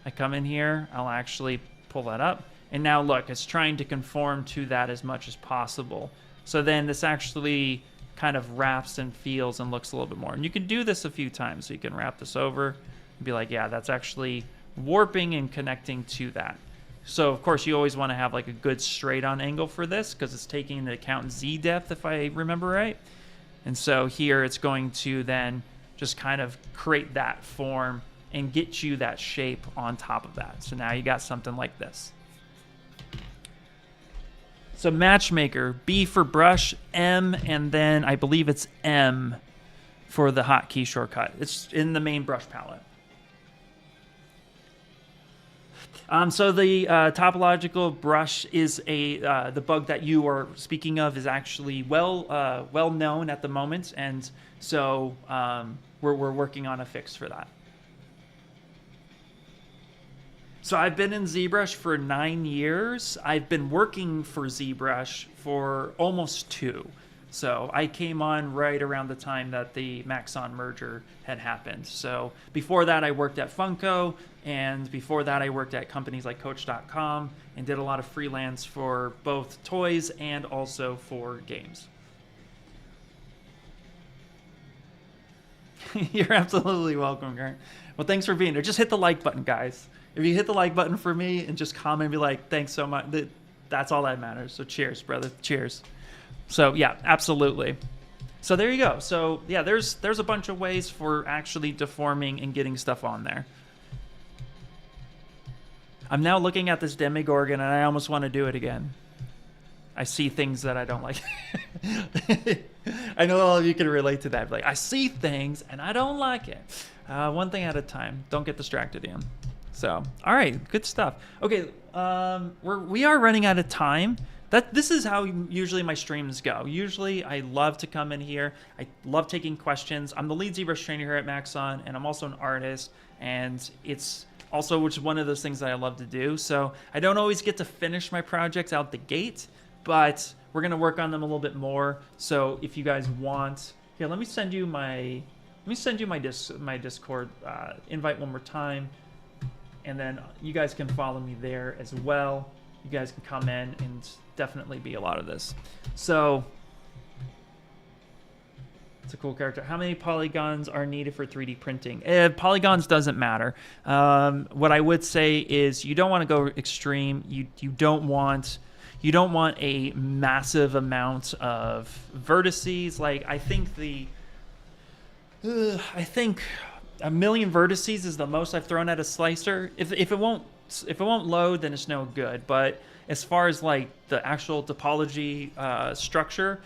I come in here, I'll actually pull that up. And now look, it's trying to conform to that as much as possible. So then this actually kind of wraps and feels and looks a little bit more. And you can do this a few times. So you can wrap this over and be like, yeah, that's actually warping and connecting to that. So of course you always want to have like a good straight on angle for this, because it's taking into account Z depth, if I remember right. And so here it's going to then just kind of create that form and get you that shape on top of that. So now you got something like this. So MatchMaker, B for brush, M, and then I believe it's M for the hotkey shortcut. It's in the main brush palette. So the topological brush is the bug that you are speaking of is actually well known at the moment, and so we're working on a fix for that. So I've been in ZBrush for 9 years. I've been working for ZBrush for almost 2. So I came on right around the time that the Maxon merger had happened. So before that, I worked at Funko, and before that, I worked at companies like Coach.com and did a lot of freelance for both toys and also for games. You're absolutely welcome, Grant. Well, thanks for being there. Just hit the like button, guys. If you hit the like button for me and just comment and be like, thanks so much, that's all that matters. So cheers, brother. Cheers. So yeah, absolutely. So there you go. So yeah, there's a bunch of ways for actually deforming and getting stuff on there. I'm now looking at this Demogorgon and I almost want to do it again. I see things that I don't like. I know all of you can relate to that. Like, I see things and I don't like it. One thing at a time. Don't get distracted, Ian. So, all right, good stuff. Okay, we are running out of time. This is how usually my streams go. Usually I love to come in here. I love taking questions. I'm the lead ZBrush trainer here at Maxon, and I'm also an artist, and it's also which is one of those things that I love to do. So I don't always get to finish my projects out the gate, but we're gonna work on them a little bit more. So if you guys want, here, let me send you my Discord invite one more time, and then you guys can follow me there as well. You guys can come in and definitely be a lot of this. So it's a cool character. How many polygons are needed for 3D printing? Polygons doesn't matter. What I would say is you don't want to go extreme. You don't want a massive amount of vertices. Like I think a million vertices is the most I've thrown at a slicer. If it won't load, then it's no good. But as far as like the actual topology structure,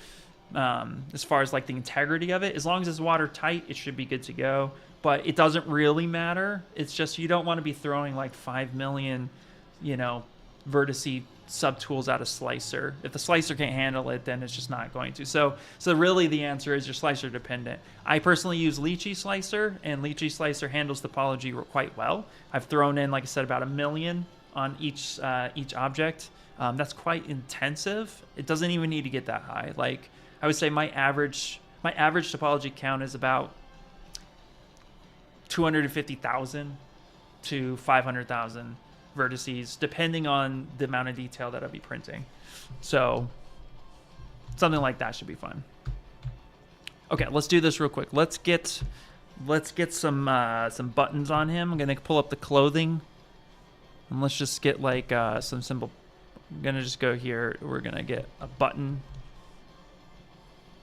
as far as like the integrity of it, as long as it's watertight, it should be good to go. But it doesn't really matter. It's just you don't want to be throwing like 5 million, vertice subtools at a slicer. If the slicer can't handle it, then it's just not going to. So really the answer is you're slicer dependent. I personally use Lychee Slicer, and Lychee Slicer handles topology quite well. I've thrown in, like I said, about 1 million on each object. That's quite intensive. It doesn't even need to get that high. Like I would say my average topology count is about 250,000 to 500,000 vertices, depending on the amount of detail that I'll be printing. So something like that should be fun. Okay, let's do this real quick. Let's get some buttons on him. I'm gonna pull up the clothing, and let's just get like some symbol. I'm gonna just go here. We're gonna get a button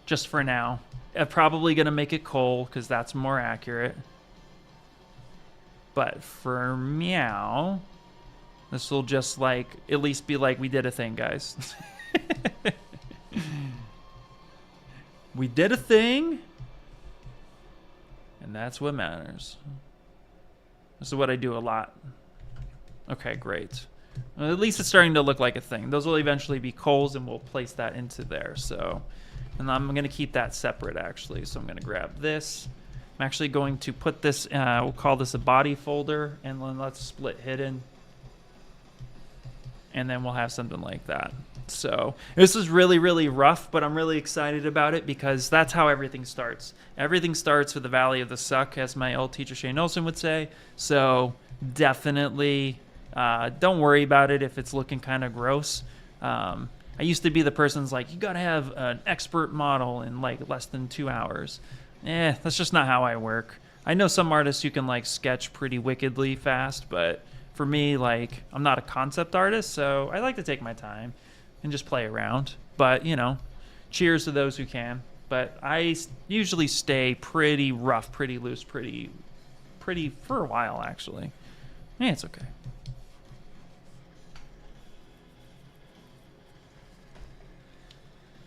just for now. I'm probably gonna make it Cole because that's more accurate. But for meow, this will just like at least be like we did a thing, guys. We did a thing, and that's what matters. This is what I do a lot. Okay, great. Well, at least it's starting to look like a thing. Those will eventually be coals, and we'll place that into there. So, and I'm going to keep that separate, actually. So I'm going to grab this. I'm actually going to put this, we'll call this a body folder, and then let's split hidden. And then we'll have something like that. So this is really, really rough, but I'm really excited about it because that's how everything starts. Everything starts with the Valley of the Suck, as my old teacher Shane Olson would say. So definitely don't worry about it if it's looking kind of gross. I used to be the person who's like, you got to have an expert model in like less than 2 hours. That's just not how I work. I know some artists who can like sketch pretty wickedly fast, but for me, like, I'm not a concept artist, so I like to take my time and just play around. But, cheers to those who can. But I usually stay pretty rough, pretty loose, pretty for a while, actually. It's okay.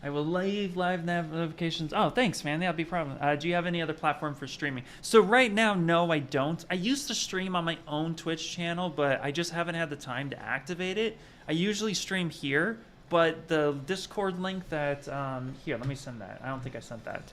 I will leave live notifications. Oh, thanks, man. That'll be a problem. Do you have any other platform for streaming? So right now, no, I don't. I used to stream on my own Twitch channel, but I just haven't had the time to activate it. I usually stream here, but the Discord link that, here, let me send that. I don't think I sent that.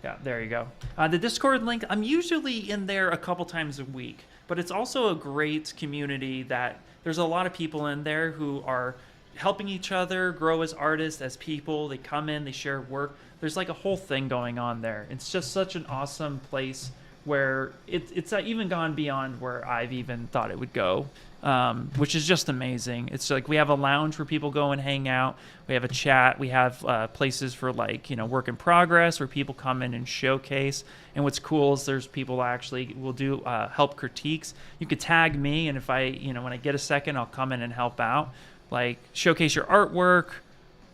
Yeah, there you go. The Discord link, I'm usually in there a couple times a week, but it's also a great community that there's a lot of people in there who are helping each other grow as artists, as people. They come in, they share work. There's like a whole thing going on there. It's just such an awesome place where it's even gone beyond where I've even thought it would go, which is just amazing. It's like we have a lounge where people go and hang out. We have a chat. We have places for like, work in progress where people come in and showcase. And what's cool is there's people that actually will do help critiques. You could tag me, and if I, when I get a second, I'll come in and help out. Like showcase your artwork,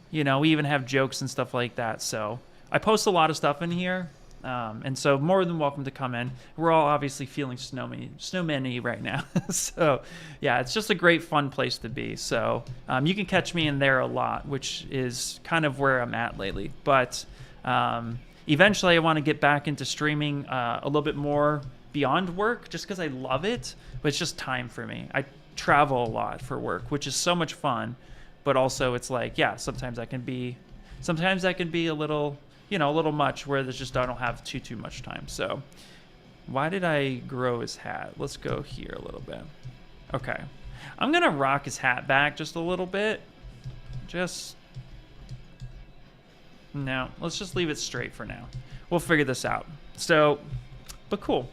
we even have jokes and stuff like that. So I post a lot of stuff in here, and so more than welcome to come in. We're all obviously feeling snowman-y right now. So yeah, it's just a great fun place to be. So you can catch me in there a lot, which is kind of where I'm at lately. But eventually I want to get back into streaming a little bit more beyond work, just because I love it, but it's just time for me. I travel a lot for work, which is so much fun, but also it's like, yeah, sometimes that can be a little, a little much, where there's just, I don't have too much time. So why did I grow his hat? Let's go here a little bit. Okay, I'm gonna rock his hat back just a little bit. No, let's just leave it straight for now. We'll figure this out. So, but cool.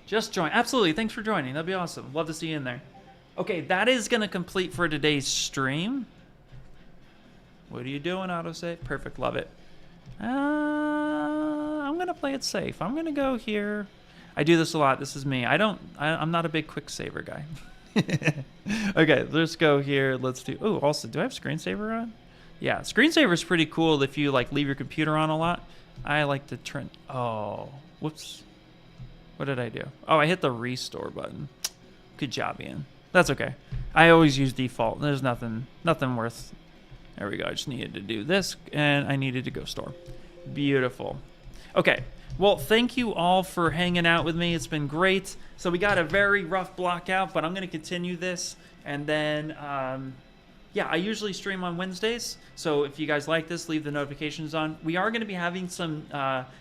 Just join. Absolutely. Thanks for joining. That'd be awesome. Love to see you in there. Okay, that is going to complete for today's stream. What are you doing, autosave? Perfect. Love it. I'm going to play it safe. I'm going to go here. I do this a lot. This is me. I'm not a big quick saver guy. Okay, let's go here. Let's do... Oh, also, do I have screensaver on? Yeah, screensaver is pretty cool if you like leave your computer on a lot. I like to turn... Oh, whoops. What did I do? Oh, I hit the restore button. Good job, Ian. That's okay. I always use default. There's nothing worth. There we go. I just needed to do this, and I needed to go store. Beautiful. Okay. Well, thank you all for hanging out with me. It's been great. So we got a very rough block out, but I'm going to continue this, and then yeah, I usually stream on Wednesdays, so if you guys like this, leave the notifications on. We are going to be having some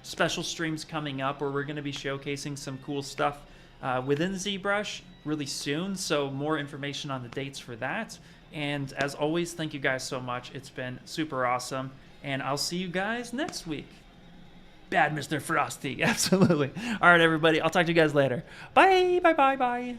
special streams coming up where we're going to be showcasing some cool stuff within ZBrush really soon, so more information on the dates for that. And as always, thank you guys so much. It's been super awesome, and I'll see you guys next week. Bad Mr. Frosty, absolutely. All right, everybody, I'll talk to you guys later. Bye, bye, bye, bye.